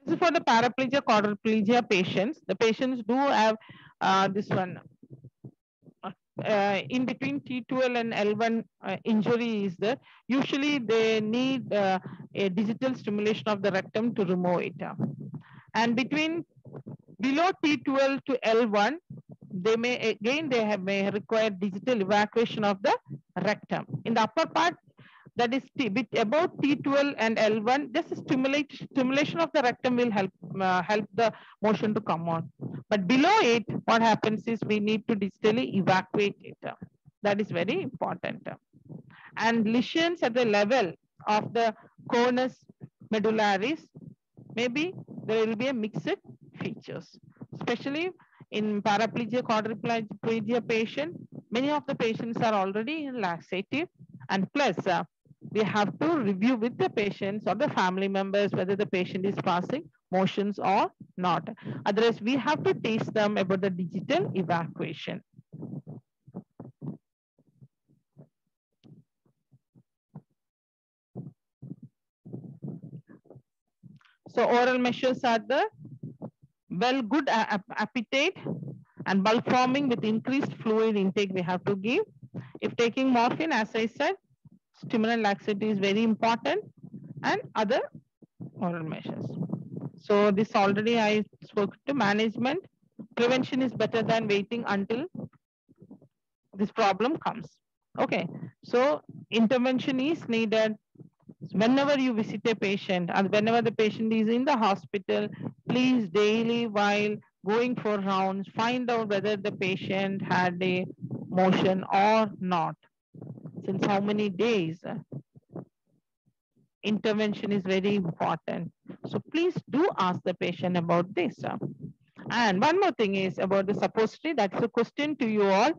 This is for the paraplegia, quadriplegia patients. The patients do have this one. In between T12 and L1 injury is there. Usually they need a digital stimulation of the rectum to remove it. And between below T12 to L1, they may may require digital evacuation of the rectum. In the upper part, that is about T12 and L1, just stimulation of the rectum will help the motion to come on. But below it, what happens is we need to digitally evacuate it. That is very important. And lesions at the level of the conus medullaris, maybe there will be a mixed features, especially in paraplegia, quadriplegia patient. Many of the patients are already in laxative, and plus we have to review with the patients or the family members whether the patient is passing motions or not. Otherwise, we have to teach them about the digital evacuation. So oral measures are the good appetite and bulk forming with increased fluid intake we have to give. If taking morphine, as I said, stimulant laxative is very important, and other oral measures. So this already I spoke to management. Prevention is better than waiting until this problem comes. Okay, so intervention is needed whenever you visit a patient, and whenever the patient is in the hospital, please daily while going for rounds, find out whether the patient had a motion or not. Since how many days? Intervention is very important. So please do ask the patient about this. And one more thing is about the suppository. That's a question to you all.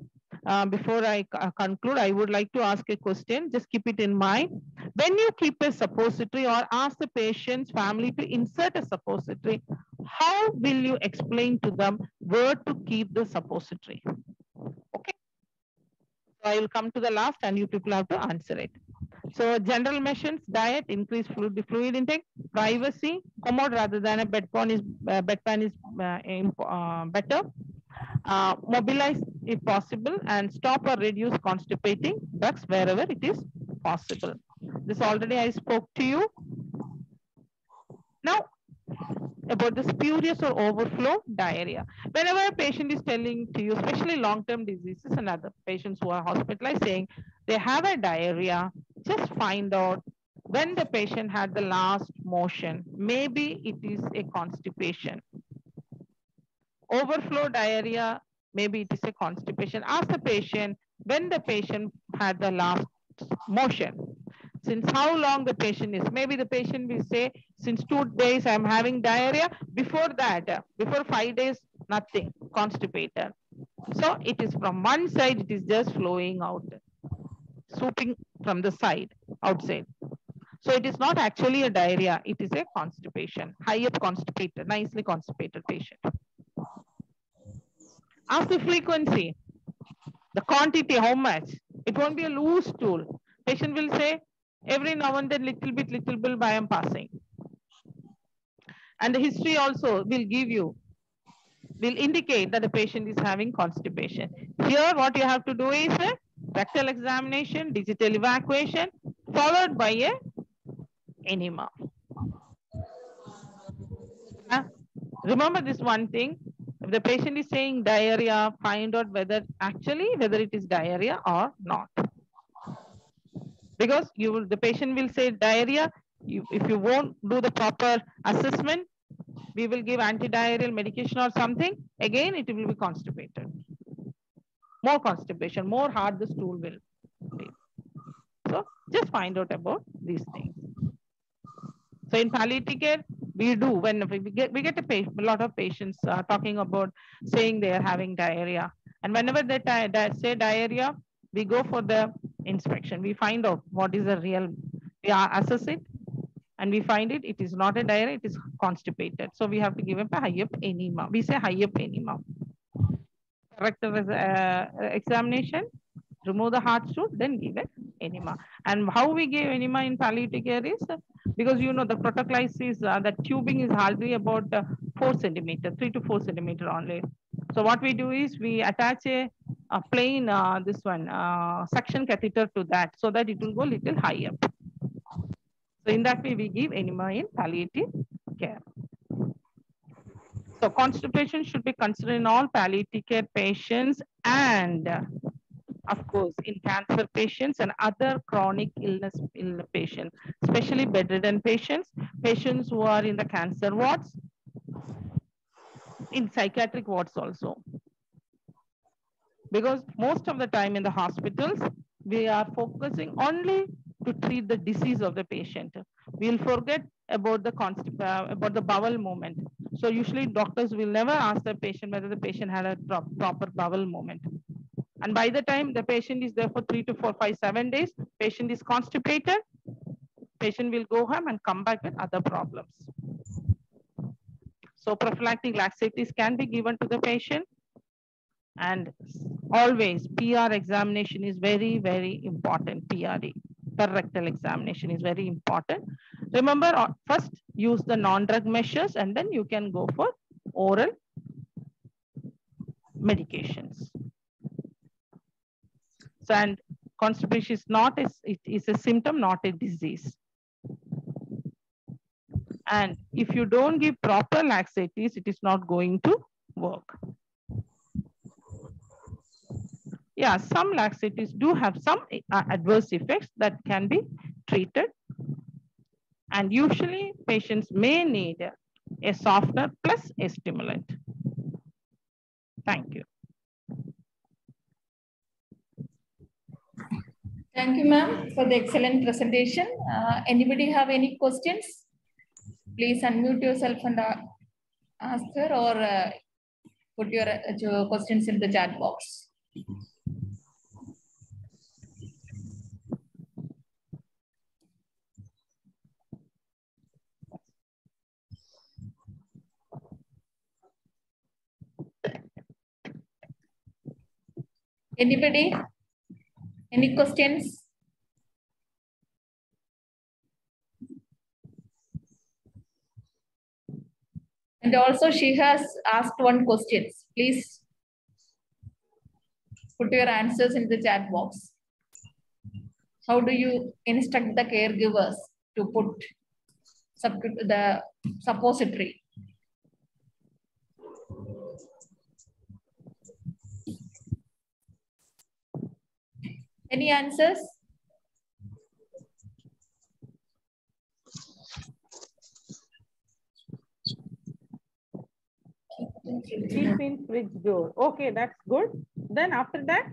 Before I conclude, I would like to ask a question. Just keep it in mind. When you keep a suppository or ask the patient's family to insert a suppository, how will you explain to them where to keep the suppository? Okay. So I will come to the last and you people have to answer it. So general measures, diet, increase fluid intake, privacy, commode rather than a bedpan is better. Mobilize if possible, and stop or reduce constipating drugs wherever it is possible. This already I spoke to you. Now, about the spurious or overflow diarrhea. Whenever a patient is telling to you, especially long-term diseases and other patients who are hospitalized saying they have a diarrhea, just find out when the patient had the last motion. Maybe it is a constipation. Overflow diarrhea, maybe it is a constipation. Ask the patient when the patient had the last motion. Since how long the patient is. Maybe the patient will say, since 2 days I'm having diarrhea. Before that, before 5 days, nothing, constipated. So it is from one side, it is just flowing out, swooping from the side, outside. So it is not actually a diarrhea, it is a constipation, high up constipated, nicely constipated patient. Ask the frequency, the quantity, how much. It won't be a loose stool. Patient will say, every now and then, little bit, I am passing. And the history also will give you, will indicate that the patient is having constipation. Here, what you have to do is a rectal examination, digital evacuation, followed by a enema. Remember this one thing, if the patient is saying diarrhea, find out whether it is diarrhea or not. Because the patient will say diarrhea, if you won't do the proper assessment, we will give antidiarrheal medication or something, again it will be constipated. More constipation, more hard the stool will be. So just find out about these things. So in palliative care, we do, when we get a lot of patients talking about saying they are having diarrhea. And whenever they say diarrhea, we go for the inspection. We find out what is the real, we assess it, and we find it is not a diarrhea, it is constipated. So we have to give up a high up enema. We say high up enema. Rectal examination, remove the hard stool, then give it enema. And how we give enema in palliative care is, because the protocolysis, the tubing is hardly about 4 centimeter, 3 to 4 centimeter only. So what we do is we attach a plain, suction catheter to that, so that it will go little higher. So in that way, we give enema in palliative care. So constipation should be considered in all palliative care patients, and of course in cancer patients and other chronic illness patients, especially bedridden patients, patients who are in the cancer wards, in psychiatric wards also. Because most of the time in the hospitals, we are focusing only to treat the disease of the patient. We'll forget about the bowel movement. So usually doctors will never ask the patient whether the patient had a proper bowel movement. And by the time the patient is there for 3 to 4, 5, 7 days, patient is constipated, patient will go home and come back with other problems. So prophylactic laxatives can be given to the patient. And always PR examination is very, very important. PRE, rectal examination, is very important. Remember, first use the non-drug measures, and then you can go for oral medications. So, and constipation is it is a symptom, not a disease. And if you don't give proper laxatives, it is not going to work. Yeah, some laxatives do have some adverse effects that can be treated. And usually patients may need a softener plus a stimulant. Thank you. Thank you, ma'am, for the excellent presentation. Anybody have any questions? Please unmute yourself and ask her, or put your questions in the chat box. Anybody? Any questions? And also she has asked one question. Please put your answers in the chat box. How do you instruct the caregivers to put the suppository? Any answers? Keep in fridge door. Okay, that's good. Then after that,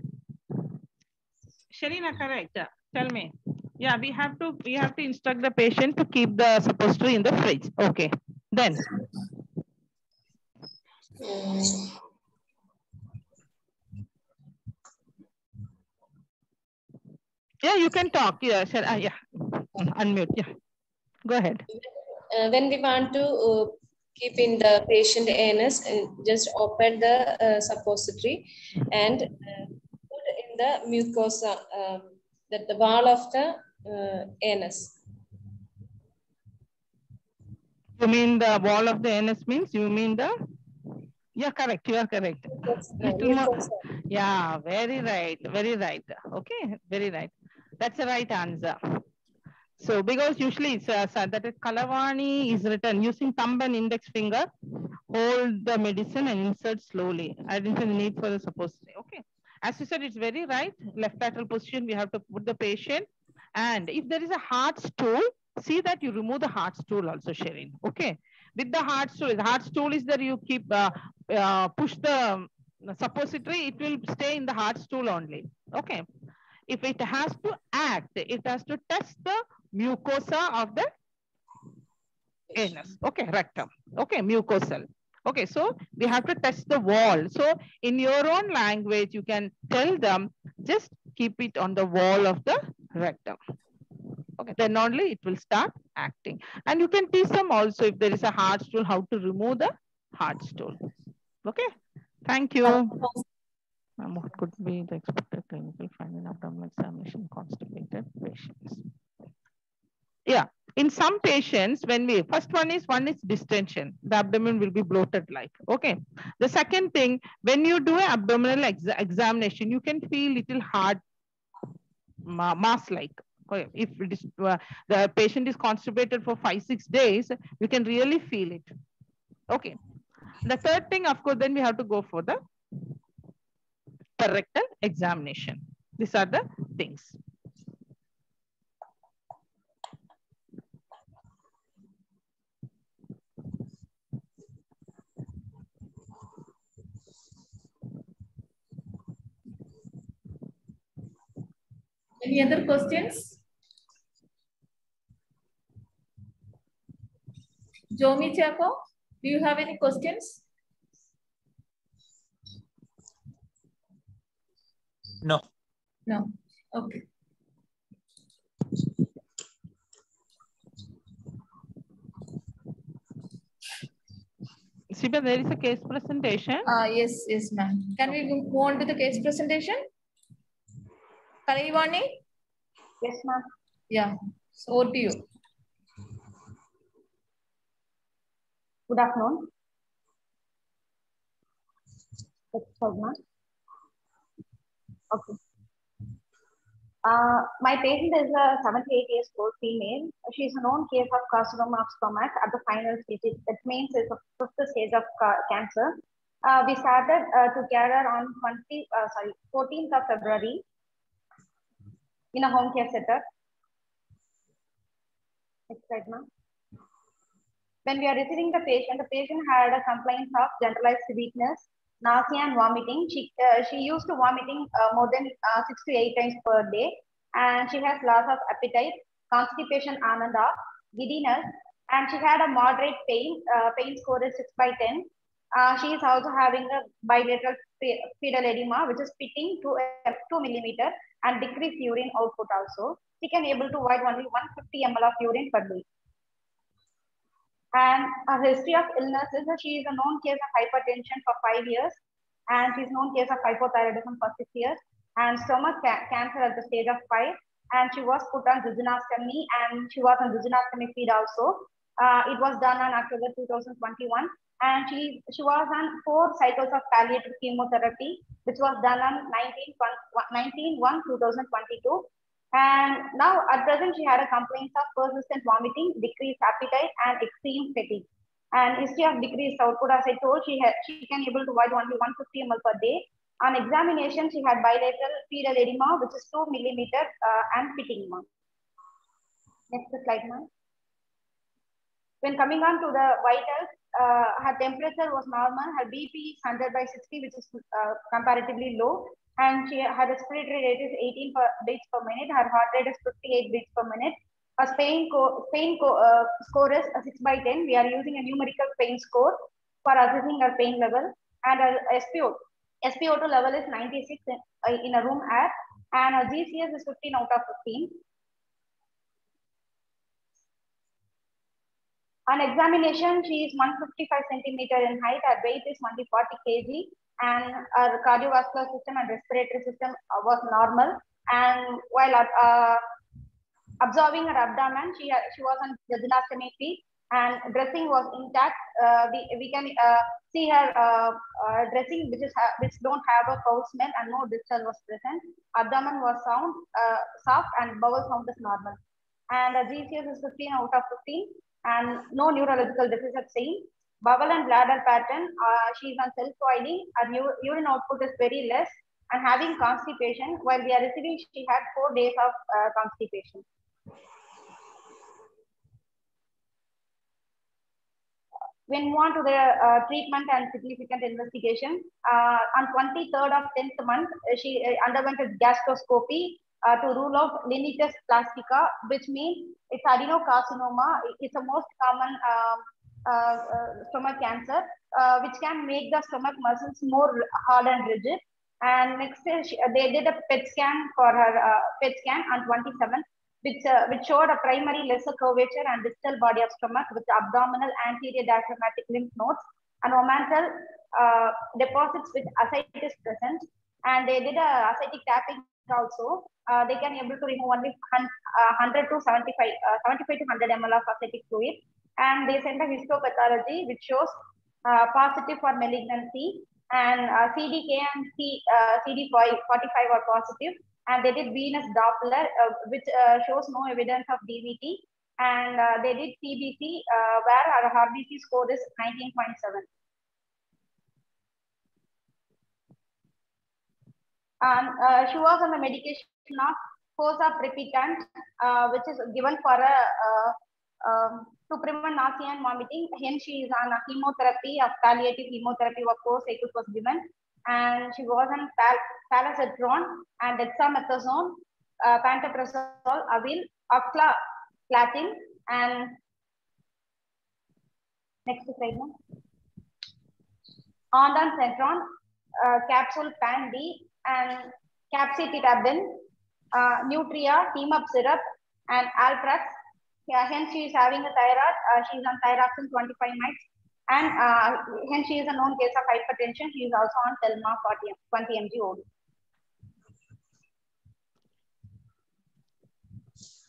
Sharina, correct. Tell me. Yeah, we have to instruct the patient to keep the suppository in the fridge. Okay. Then yeah, you can talk. Yeah, yeah. Unmute. Yeah. Go ahead. When we want to keep in the patient anus, just open the suppository and put in the mucosa, the wall of the anus. You mean the wall of the anus means you mean the, yeah, correct. You are correct. Little more. Yeah, very right. Very right. Okay, very right. That's the right answer. So because usually it's that is Kalavani is written using thumb and index finger, hold the medicine and insert slowly. Identify the need for the suppository. Okay. As you said, it's very right. Left lateral position, we have to put the patient. And if there is a hard stool, see that you remove the hard stool also, Sherin. Okay. With the hard stool is that you keep push the suppository, it will stay in the hard stool only. Okay. If it has to act, it has to test the mucosa of the anus. Okay, rectum. Okay, mucosal. Okay, so we have to test the wall. So in your own language, you can tell them, just keep it on the wall of the rectum. Okay, then only it will start acting. And you can teach them also if there is a hard stool, how to remove the hard stool. Okay, thank you. What could be the expected clinical finding in abdominal examination in constipated patients? Yeah, in some patients, when we first one is distension, the abdomen will be bloated like. Okay, the second thing, when you do an abdominal examination, you can feel little hard mass like. Okay. If it is, the patient is constipated for 5-6 days, you can really feel it. Okay, the third thing, of course, then we have to go for the rectal examination. These are the things. Any other questions? Jomi Chako, do you have any questions? No. No. Okay. Siba, there is a case presentation. Yes, ma'am. Can we move on to the case presentation? Kalayvani? Yes, ma'am. Yeah. So over to you. Good afternoon. Okay. My patient is a 78 years old female. She is a known case of carcinoma of stomach at the final stage. It means it's a 5th stage of cancer. We started together on 14th of February in a home care setup. Next slide, ma'am. When we are receiving the patient had a complaint of generalized weakness, nausea and vomiting. She used to vomiting more than 6 to 8 times per day, and she has loss of appetite, constipation on and off, giddiness, and she had a moderate pain. Pain score is 6/10. She is also having a bilateral fetal edema, which is pitting 2 millimeter and decreased urine output also. She can able to provide only 150 ml of urine per day. And a history of illness is that she is a known case of hypertension for 5 years, and she's known case of hypothyroidism for 6 years, and stomach cancer at the stage of 5, and she was put on duodenectomy, and she was on duodenectomy feed also. It was done on October 2021, and she was on 4 cycles of palliative chemotherapy, which was done on 19/1/2022. And now at present, she had a complaint of persistent vomiting, decreased appetite, and extreme fatigue. And history of decreased output, as I told, she can able to provide only 150 ml per day. On examination, she had bilateral pedal edema, which is 2 millimeter, and pitting mark. Next slide, ma'am. When coming on to the vitals, her temperature was normal. Her BP is 100/60, which is comparatively low. And her respiratory rate is 18 beats per minute. Her heart rate is 58 beats per minute. Her score is 6/10. We are using a numerical pain score for assessing her pain level. And her SpO2 level is 96 in a room air. And her GCS is 15 out of 15. On examination, she is 155 centimeter in height. Her weight is only 40 kg, and her cardiovascular system and respiratory system was normal. And while observing her abdomen, she was on vaginestomy feet, and dressing was intact. We can see her dressing, which don't have a foul smell, and no discharge was present. Abdomen was soft, and bowel sound is normal. And her GCS is 15 out of 15. And no neurological deficit seen. Bowel and bladder pattern, she is on self-voiding. Her urine output is very less and having constipation. While we are receiving, she had 4 days of constipation. When we move on to the treatment and significant investigation, on 23rd of 10th month, she underwent a gastroscopy to rule out linitis plastica, which means it's adenocarcinoma. It's the most common stomach cancer, which can make the stomach muscles more hard and rigid. And next, they did a PET scan for her PET scan on 27th, which showed a primary lesser curvature and distal body of stomach with abdominal anterior diaphragmatic lymph nodes and omental deposits with ascites present. And they did a ascitic tapping also. They can able to remove only 100 to 75 to 100 ml of ascitic fluid. And they sent a histopathology which shows positive for malignancy, and CDK and CD45 are positive. And they did venous Doppler, which shows no evidence of DVT. And they did TBC, where her RBC score is 19.7. And she was on the medication of fosaprepitant, which is given for to prevent nausea and vomiting. Hence, she is on a chemotherapy, of palliative chemotherapy of 4 cycles was given. And she was on palazestrone and dexamethasone, pantoprazole, avil, oxaliplatin, and next slide. Ondansetron, capsule pan D, and capecitabine, Nutria, team up syrup, and Alprax. Hence, she is having a thyroid. She is on thyroxine 25 mics. And hence, she is a known case of hypertension. She is also on Telma 20 mg OD.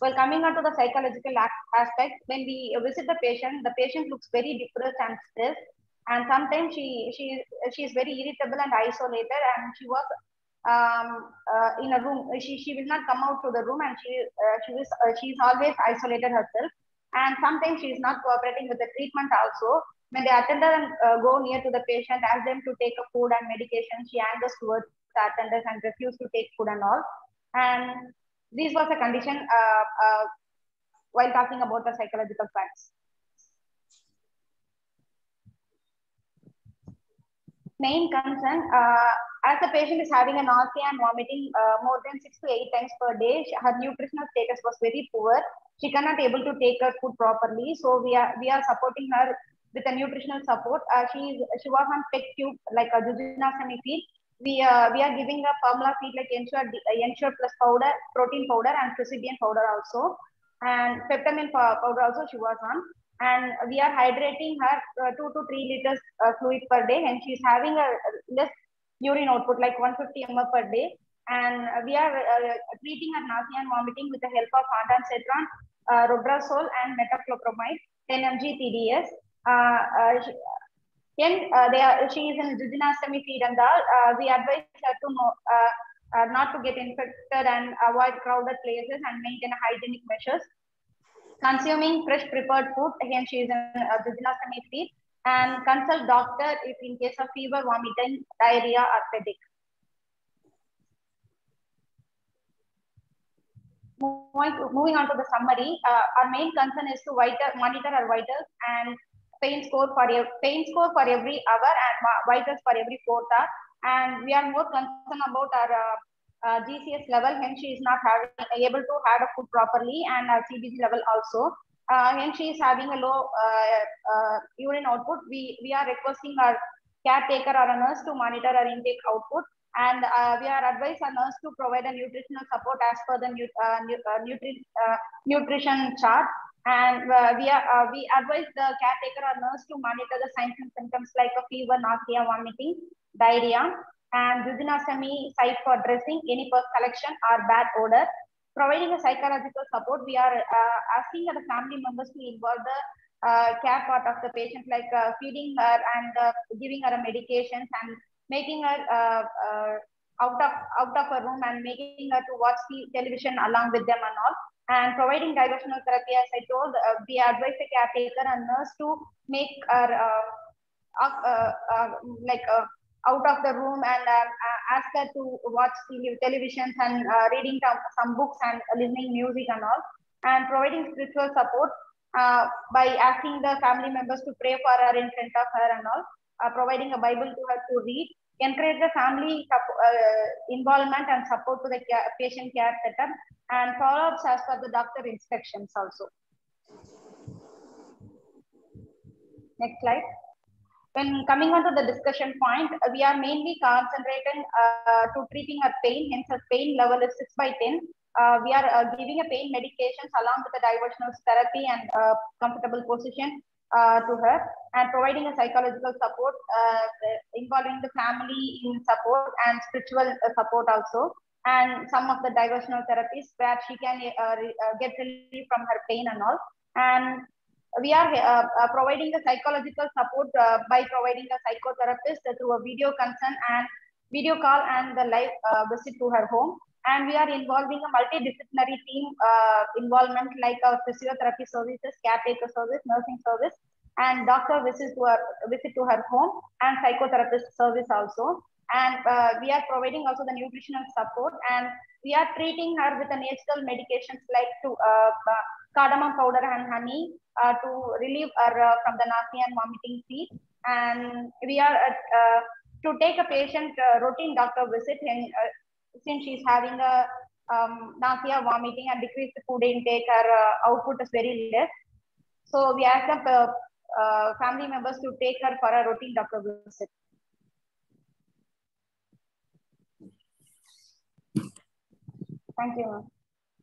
Well, coming on to the psychological aspect, when we visit the patient looks very depressed and stressed. And sometimes she is very irritable and isolated, and she was in a room. She will not come out to the room, and she's always isolated herself. And sometimes she is not cooperating with the treatment also. When the attendant go near to the patient, ask them to take a food and medication, she angers towards the attendants and refuse to take food and all. And this was a condition while talking about the psychological facts. Main concern, as the patient is having a nausea and vomiting more than 6 to 8 times per day, her nutritional status was very poor. She cannot able to take her food properly. So we are supporting her with a nutritional support. She was on PEG tube like a jejunum feed. We are giving her formula feed like Ensure Plus powder, protein powder, and Presidian powder also, and peptamen powder also she was on. And we are hydrating her 2 to 3 liters fluid per day, and she's having a less urine output like 150 ml per day. And we are treating her nausea and vomiting with the help of ondansetron, Robrasol, and metoclopramide 10 mg TDS. She is in jejunum feed and all. We advise her to not to get infected and avoid crowded places and maintain hygienic measures. Consuming fresh prepared food, again she is in jejunum feed, and consult doctor if in case of fever, vomiting, diarrhea, or headache. Moving on to the summary, our main concern is to monitor our vitals and pain score for every hour and vitals for every 4th hour. And we are more concerned about our GCS level, hence she is not able to have a food properly, and our CBG level also. Hence she is having a low urine output. We are requesting our caretaker or a nurse to monitor our intake output. And we are advised our nurse to provide a nutritional support as per the nutrition chart. And we advise the caretaker or nurse to monitor the signs and symptoms like a fever, nausea, vomiting, diarrhea, and duodenectomy site for dressing, any pus collection or bad odor. Providing a psychological support, we are asking the family members to involve the care part of the patient, like feeding her and giving her medications and making her out of her room and making her to watch the television along with them and all, and providing diversional therapy. As I told, we advise the caretaker and nurse to make her out of the room and ask her to watch televisions and reading some books and listening music and all, and providing spiritual support by asking the family members to pray for her in front of her and all. Providing a Bible to her to read, encourage the family involvement and support to the patient care setup, and follow-ups as per the doctor instructions also. Next slide. When coming on to the discussion point, we are mainly concentrating to treating her pain, hence her pain level is 6/10. We are giving a pain medications along with the diversional therapy and comfortable position to her, and providing a psychological support involving the family in support and spiritual support also, and some of the diversional therapies where she can get relief from her pain and all. And we are providing the psychological support by providing a psychotherapist through a video consent and video call and the live visit to her home. And we are involving a multidisciplinary team involvement, like our physiotherapy services, caretaker service, nursing service, and doctor visit to her home, and psychotherapist service also. And we are providing also the nutritional support, and we are treating her with the natural medications like cardamom powder and honey to relieve her from the nausea and vomiting feet. And we are to take a patient routine doctor visit since she's having a nausea, vomiting, and decreased food intake, her output is very less. So we ask the family members to take her for a routine doctor visit. Thank you, ma'am.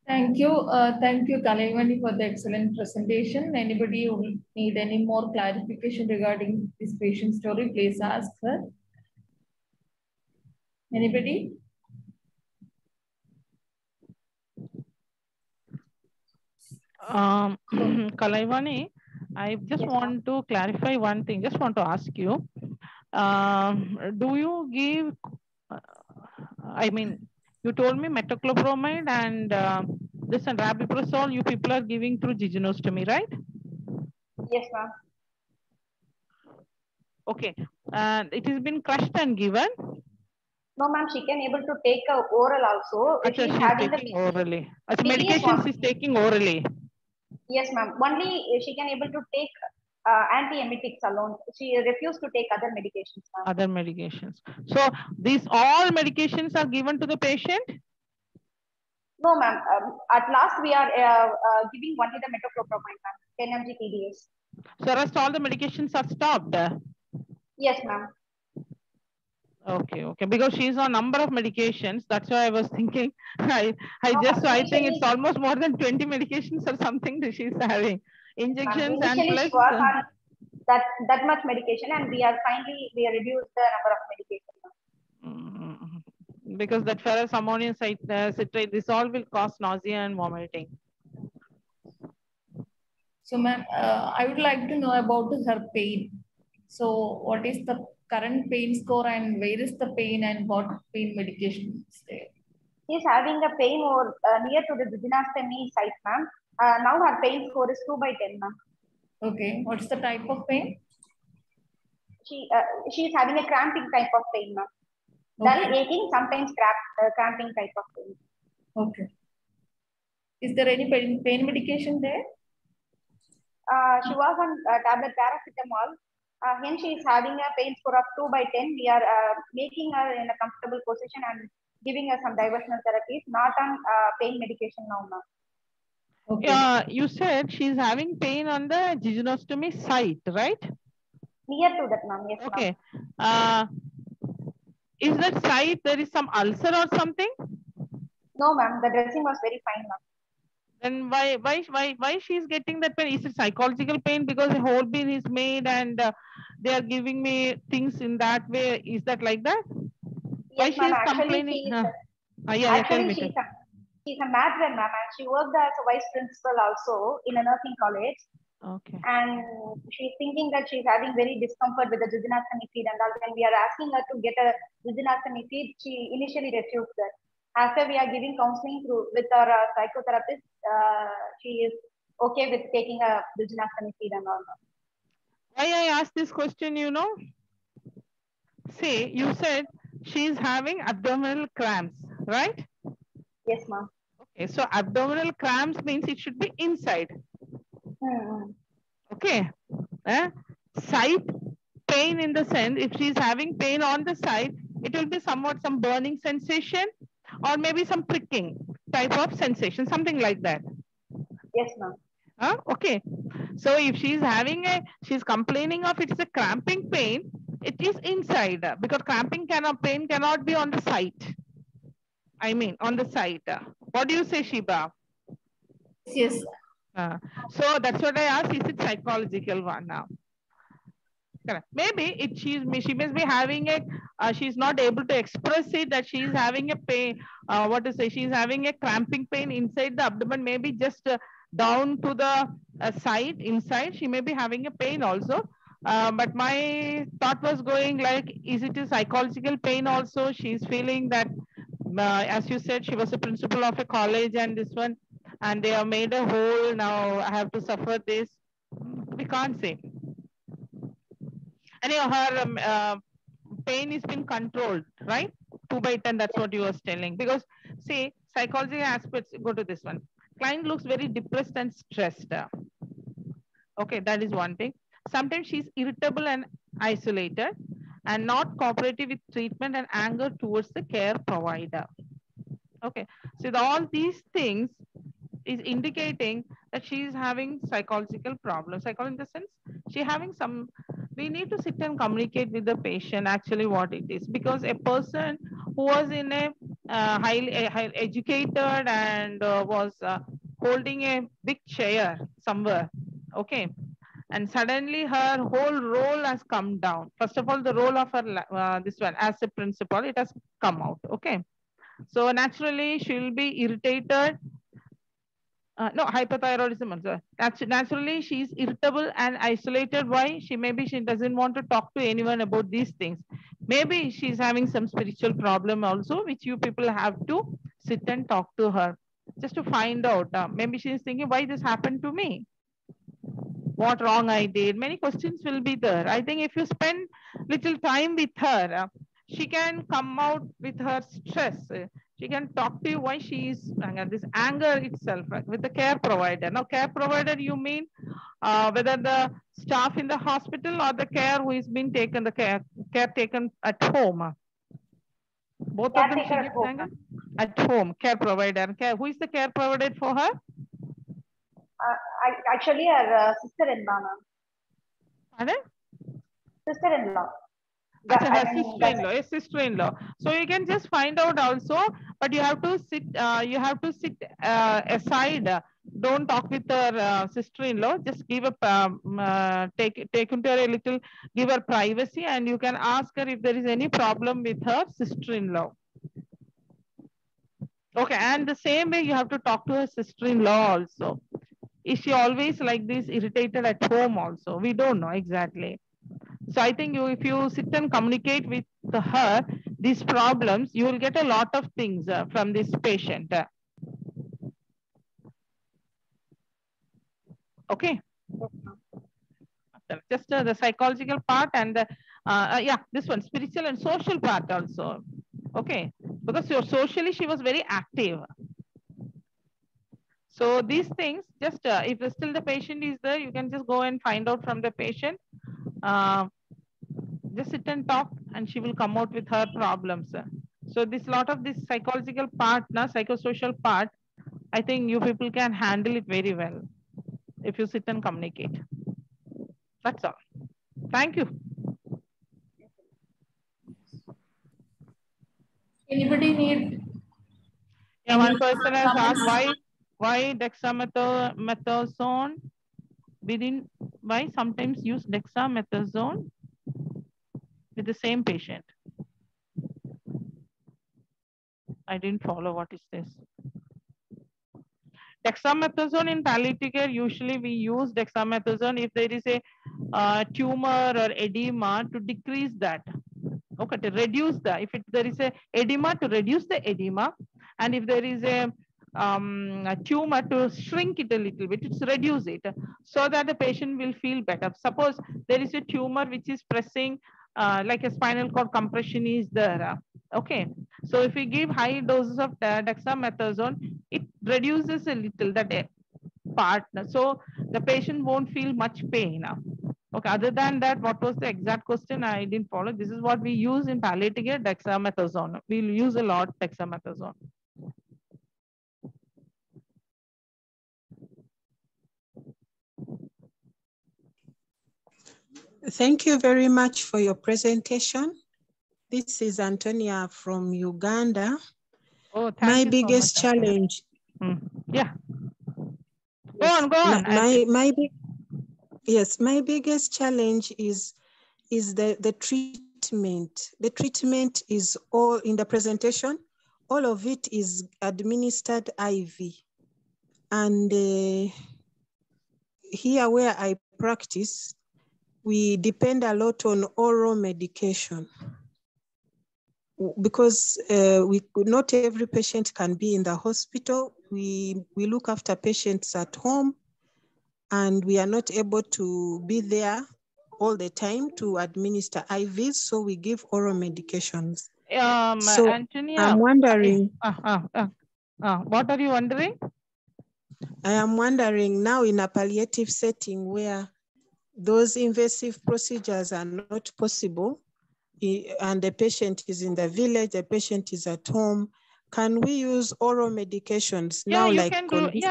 Thank you, Kalaimani, for the excellent presentation. Anybody who need any more clarification regarding this patient story, please ask her. Anybody? Kalaimani, I just want to clarify one thing. Just want to ask you, do you give, I mean, you told me metoclopramide and this and rabiprazole you people are giving through jejunostomy, right? Yes, ma'am. Okay, and it has been crushed and given? No, ma'am, she can able to take oral also. She's taking orally. Medication she's taking orally. Yes, ma'am. Only she can able to take antiemetics alone. She refused to take other medications. Other medications. So these all medications are given to the patient? No, ma'am. At last we are giving only the metoclopramide, ma'am. 10 mg TDS. So rest all the medications are stopped? Yes, ma'am. Okay, okay. Because she's on number of medications. That's why I was thinking. I think it's almost more than 20 medications or something that she's having. Injections and plus that much medication, and we reduced the number of medication. Because that ferrous ammonium citrate, this all will cause nausea and vomiting. So, ma'am, I would like to know about her pain. So, what is the current pain score and where is the pain and what pain medication is there? She's having a pain near to the duodenectomy site, ma'am. Now her pain score is 2/10, ma'am. Okay. What's the type of pain? She's having a cramping type of pain, ma'am. Okay. Dull aching, sometimes cramping type of pain. Okay. Is there any pain medication there? She was on tablet paracetamol. Hence, she is having a pain score of 2/10. We are making her in a comfortable position and giving her some diversional therapies, not on pain medication now, ma'am. Okay. You said she's having pain on the jejunostomy site, right? Near to that, ma'am. Yes, Okay. Is that site there is some ulcer or something? No, ma'am. The dressing was very fine, ma'am. Then why she's getting that pain? Is it psychological pain because a hole bean is made and they are giving me things in that way? Is that like that? Why Yes, she ma'am. is Actually, complaining? she's Tell me. she's a matron, ma'am, and she worked as a vice principal also in a nursing college. Okay. And she's thinking that she's having very discomfort with the jejunostomy feed, and all. When we are asking her to get a jejunostomy feed, she initially refused that. After we are giving counseling with our psychotherapist, she is okay with taking a jejunostomy feed and all. Why I asked this question, you know? See, you said she's having abdominal cramps, right? Yes, ma'am. Okay, so abdominal cramps means it should be inside. Okay. Site pain in the sense, if she's having pain on the side, it will be somewhat some burning sensation or maybe some pricking type of sensation, something like that. Yes, ma'am. Okay. So if she's she's complaining of it's a cramping pain, it is inside because cramping pain cannot be on the site. I mean, on the site. What do you say, Shiba? Yes. So that's what I asked. Is it psychological one now? Correct. Maybe she must be having she's not able to express it that she's having a pain. What to say? She's having a cramping pain inside the abdomen. Maybe just down to the side inside. She may be having a pain also. But my thought was going like, is it a psychological pain also? She's feeling that, as you said, she was a principal of a college and this one, and they have made a hole. Now I have to suffer this. We can't say. Anyhow, her pain is been controlled, right? 2/10, that's what you were telling. Because see, psychology aspects, go to this one. Client looks very depressed and stressed. Okay, that is one thing. Sometimes she's irritable and isolated and not cooperative with treatment and anger towards the care provider. Okay, so all these things is indicating that she is having psychological problems. Psychological in the sense, she having some, we need to sit and communicate with the patient actually what it is. Because a person who was in a highly educated and was holding a big chair somewhere, okay, and suddenly her whole role has come down. First of all, the role of her, this one as a principal, it has come out, okay. So naturally she will be irritated. No, hypothyroidism. Naturally, she's irritable and isolated. Why? Maybe she doesn't want to talk to anyone about these things. Maybe she's having some spiritual problem also, which you people have to sit and talk to her just to find out. Maybe she's thinking, why this happened to me? What wrong I did? Many questions will be there. I think if you spend little time with her, she can come out with her stress. She can talk to you why she is this anger itself, right? With the care provider. Now, care provider, you mean whether the staff in the hospital or the care who is being taken, the care taken at home. Both of them she gets anger at home. Care provider. Who is the care provider for her? Actually, her sister-in-law, ma'am. Pardon? Sister-in-law. Her sister-in-law, a sister-in-law. So you can just find out also, but you have to sit. Aside. Don't talk with her sister-in-law. Just give a take into her a little. Give her privacy, and you can ask her if there is any problem with her sister-in-law. Okay, and the same way you have to talk to her sister-in-law also. Is she always like this, irritated at home also? We don't know exactly. So I think if you sit and communicate with her, these problems, you will get a lot of things from this patient. Okay. Just the psychological part and the, yeah, this one, spiritual and social part also. Okay. Because socially, she was very active. So these things, just if still the patient is there, you can just go and find out from the patient. Just sit and talk, and she will come out with her problems. So this lot of this psychological part, psychosocial part, I think you people can handle it very well if you sit and communicate. That's all. Thank you. Anybody need? Yeah, one person has asked why dexamethasone? We didn't. Why sometimes use dexamethasone with the same patient? I didn't follow. What is this? Dexamethasone in palliative care, usually we use dexamethasone if there is a tumor or edema to decrease that. Okay, to reduce that. If there is a edema, to reduce the edema, and if there is a tumor, to shrink it a little bit, to reduce it, so that the patient will feel better. Suppose there is a tumor which is pressing, like a spinal cord compression is there. Okay, so if we give high doses of dexamethasone, it reduces a little that part, so the patient won't feel much pain. Okay, other than that, what was the exact question? I didn't follow. This is what we use in palliative care, dexamethasone. We'll use a lot dexamethasone. Thank you very much for your presentation. This is Antonia from Uganda. Oh, thank my you biggest so much, challenge. Yeah. Yes, Go on. My biggest challenge is the treatment. The treatment is all in the presentation. All of it is administered IV. And here where I practice, we depend a lot on oral medication because not every patient can be in the hospital. We look after patients at home, and we are not able to be there all the time to administer IVs, so we give oral medications. So Antonia, I'm wondering. What are you wondering? I am wondering now, in a palliative setting where those invasive procedures are not possible, and the patient is in the village, the patient is at home, can we use oral medications now? You like can do. You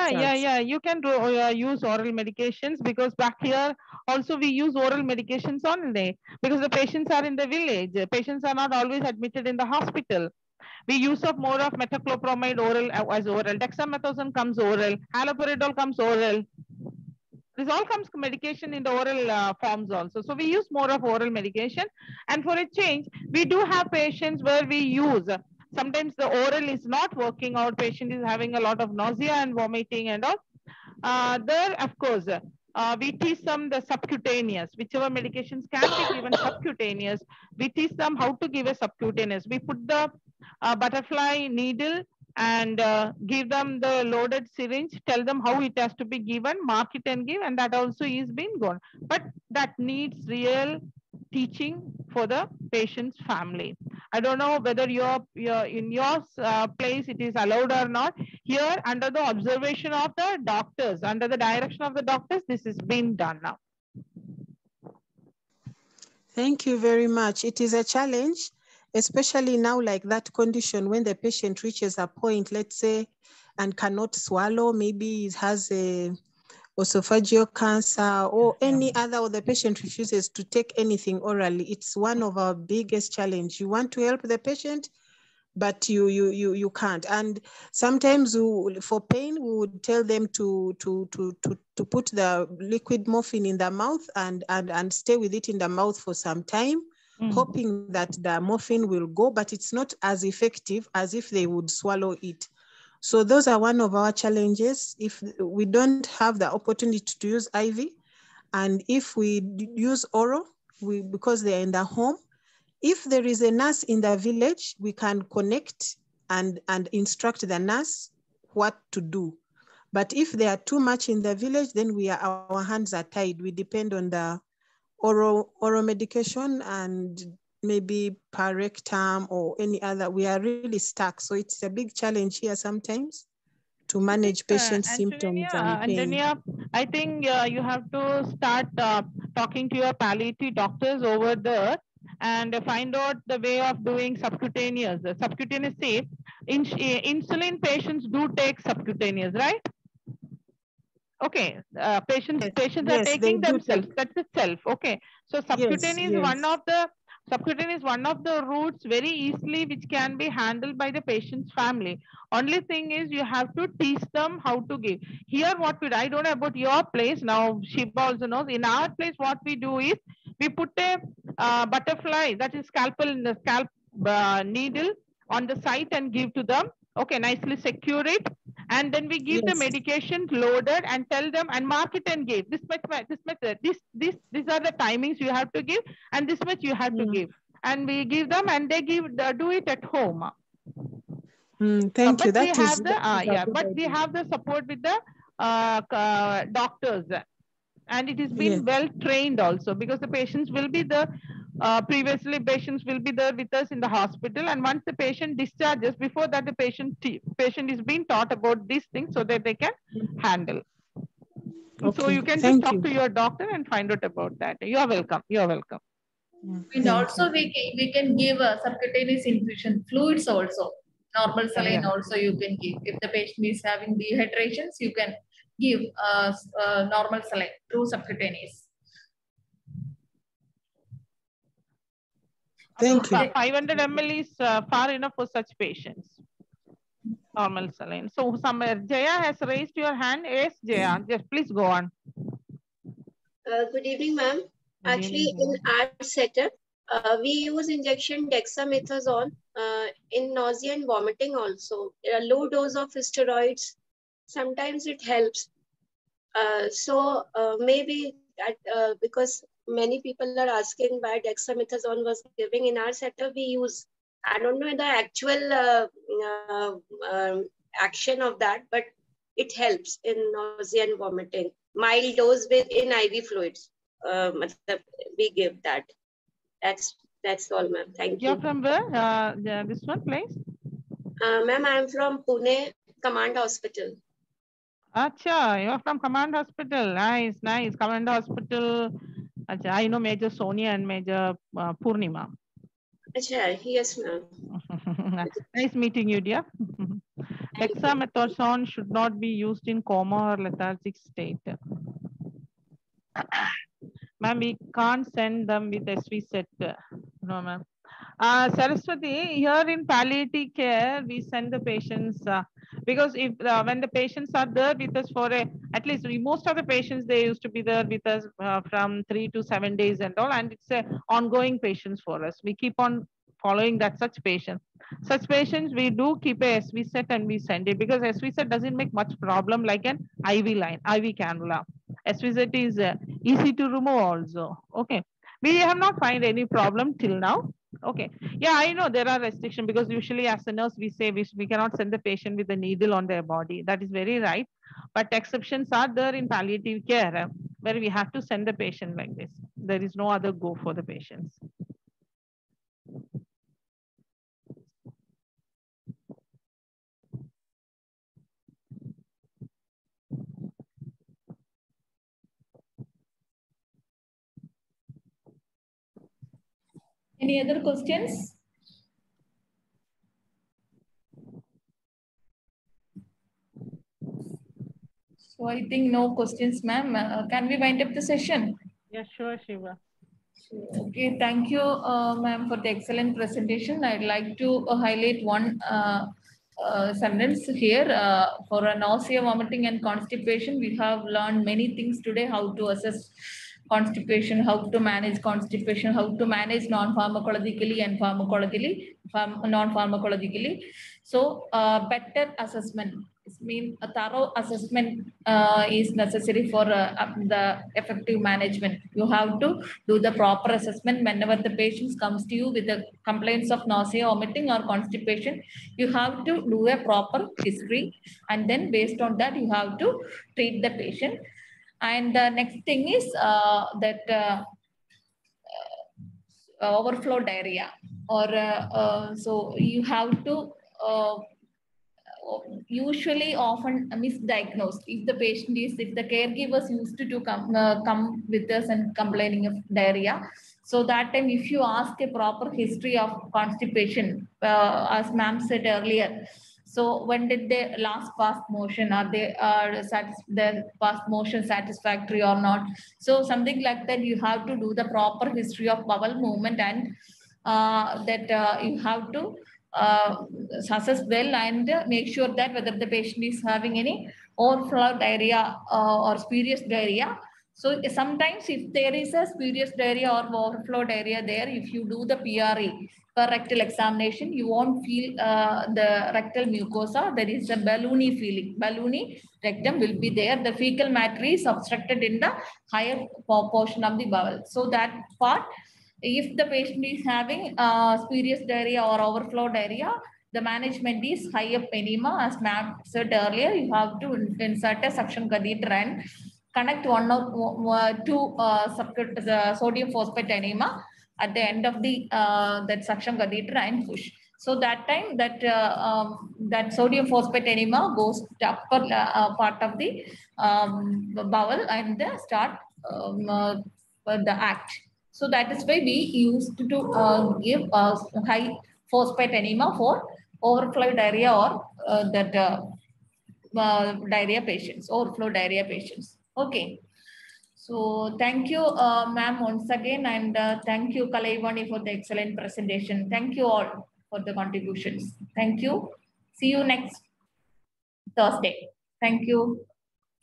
can do use oral medications, because back here also we use oral medications only, because the patients are in the village. The patients are not always admitted in the hospital. We use of more of metoclopramide oral as oral. Dexamethasone comes oral. Haloperidol comes oral. This all comes medication in the oral forms also. So we use more of oral medication. And for a change, we do have patients where we use, sometimes the oral is not working out, patient is having a lot of nausea and vomiting and all. There, of course, we teach them the subcutaneous, whichever medications can be given subcutaneous. We teach them how to give a subcutaneous. We put the butterfly needle and give them the loaded syringe, tell them how it has to be given, mark it and give, and that also is being gone. But that needs real teaching for the patient's family. I don't know whether you're in your place it is allowed or not. Here, under the observation of the doctors, under the direction of the doctors, this is being done now. Thank you very much. It is a challenge, especially now, like that condition when the patient reaches a point, let's say, and cannot swallow, maybe it has a esophageal cancer or any other, or the patient refuses to take anything orally. It's one of our biggest challenge. You want to help the patient, but you can't. And sometimes for pain, we would tell them to put the liquid morphine in the mouth and stay with it in the mouth for some time, hoping that the morphine will go, but it's not as effective as if they would swallow it. So those are one of our challenges. If we don't have the opportunity to use IV, and if we use oral, because they're in the home, if there is a nurse in the village, we can connect and instruct the nurse what to do. But if they are too much in the village, then our hands are tied. We depend on the oral medication and maybe Parectam or any other. We are really stuck. So it's a big challenge here sometimes. to manage patient symptoms and pain. Antonia, I think you have to start talking to your palliative doctors over there and find out the way of doing subcutaneous. Subcutaneous, say, insulin patients do take subcutaneous, right? Okay, patients are taking themselves. That's itself. Okay, so subcutaneous is one of the routes very easily which can be handled by the patient's family. Only thing is you have to teach them how to give. Here, I don't know about your place now. Shiba also knows. In our place, what we do is we put a butterfly, that is scalpel, needle on the site and give to them. Okay, nicely secure it. And then we give the medication loaded and tell them and mark it and give this method. These are the timings you have to give, and this much you have to give. And we give them, and they do it at home. Thank you. But we have the support with the doctors, and it has been well trained also, because the patients will be the previously patients will be there with us in the hospital, and once the patient discharges, before that the patient is being taught about these things so that they can handle. Okay. So you can just talk to your doctor and find out about that. You are welcome. You are welcome. And also we can give subcutaneous infusion fluids also. Normal saline also you can give. If the patient is having dehydrations, you can give normal saline through subcutaneous. Thank you. 500 ml is far enough for such patients. Normal saline. So Jaya has raised your hand. Yes, Jaya. Just please go on. Good evening, ma'am. Actually, in our setup, we use injection dexamethasone in nausea and vomiting also. A low dose of steroids, sometimes it helps. Maybe that because many people are asking why dexamethasone was giving in our setup, we use, I don't know the actual action of that, but it helps in nausea and vomiting. Mild dose in IV fluids. We give that. That's all, ma'am. Thank you. You're from where? This one place? Ma'am, I'm from Pune Command Hospital. Acha, you're from Command Hospital. Nice, nice. Command Hospital. Acha, I know Major Sonia and Major Purnima. Acha, yes, ma'am. Nice meeting you, dear. Dexamethasone should not be used in coma or lethargic state. Ma'am, we can't send them with SV set. No, ma'am. Saraswati, here in palliative care, we send the patients because if when the patients are there with us for at least most of the patients, they used to be there with us from 3 to 7 days and all, and it's a ongoing patients for us. We keep on following that such patients. Such patients, we do keep a SV set and we send it, because SV set doesn't make much problem like an IV line, IV cannula. SV set is easy to remove also. Okay. We have not find any problem till now. Okay. Yeah, I know there are restrictions, because usually as a nurse, we say we cannot send the patient with a needle on their body. That is very right. But exceptions are there in palliative care where we have to send the patient like this. There is no other go for the patients. Any other questions? So I think no questions, ma'am. Can we wind up the session? Yeah, sure, Shiva. Okay, thank you, ma'am, for the excellent presentation. I'd like to highlight one sentence here. For nausea, vomiting, and constipation, we have learned many things today: how to assess constipation, how to manage constipation, how to manage non-pharmacologically and non-pharmacologically. So better assessment. It means a thorough assessment is necessary for the effective management. You have to do the proper assessment whenever the patient comes to you with the complaints of nausea, vomiting, or constipation. You have to do a proper history, and then based on that, you have to treat the patient. And the next thing is overflow diarrhea, or so you have to usually often misdiagnosed. If the patient is, if the caregivers used to come with us and complaining of diarrhea, so that time if you ask a proper history of constipation, as ma'am said earlier, so when did they last pass motion? Are they their past motion satisfactory or not? So something like that, you have to do the proper history of bowel movement, and you have to assess well and make sure that whether the patient is having any overflow diarrhea or spurious diarrhea. So sometimes if there is a spurious diarrhea or overflow diarrhea there, if you do the PRE, per rectal examination, you won't feel the rectal mucosa. There is a balloony feeling. Balloony rectum will be there. The fecal matter is obstructed in the higher portion of the bowel. So that part, if the patient is having spurious diarrhea or overflow diarrhea, the management is high up enema. As ma'am said earlier, you have to insert a suction catheter and connect one or two sodium phosphate enema at the end of the that suction catheter and push. So that time that sodium phosphate enema goes to upper part of the bowel and start the act. So that is why we used to give high phosphate enema for overflow diarrhea or diarrhea patients, overflow diarrhea patients. Okay. So thank you, ma'am, once again, and thank you, Kalaivani, for the excellent presentation. Thank you all for the contributions. Thank you. See you next Thursday. Thank you.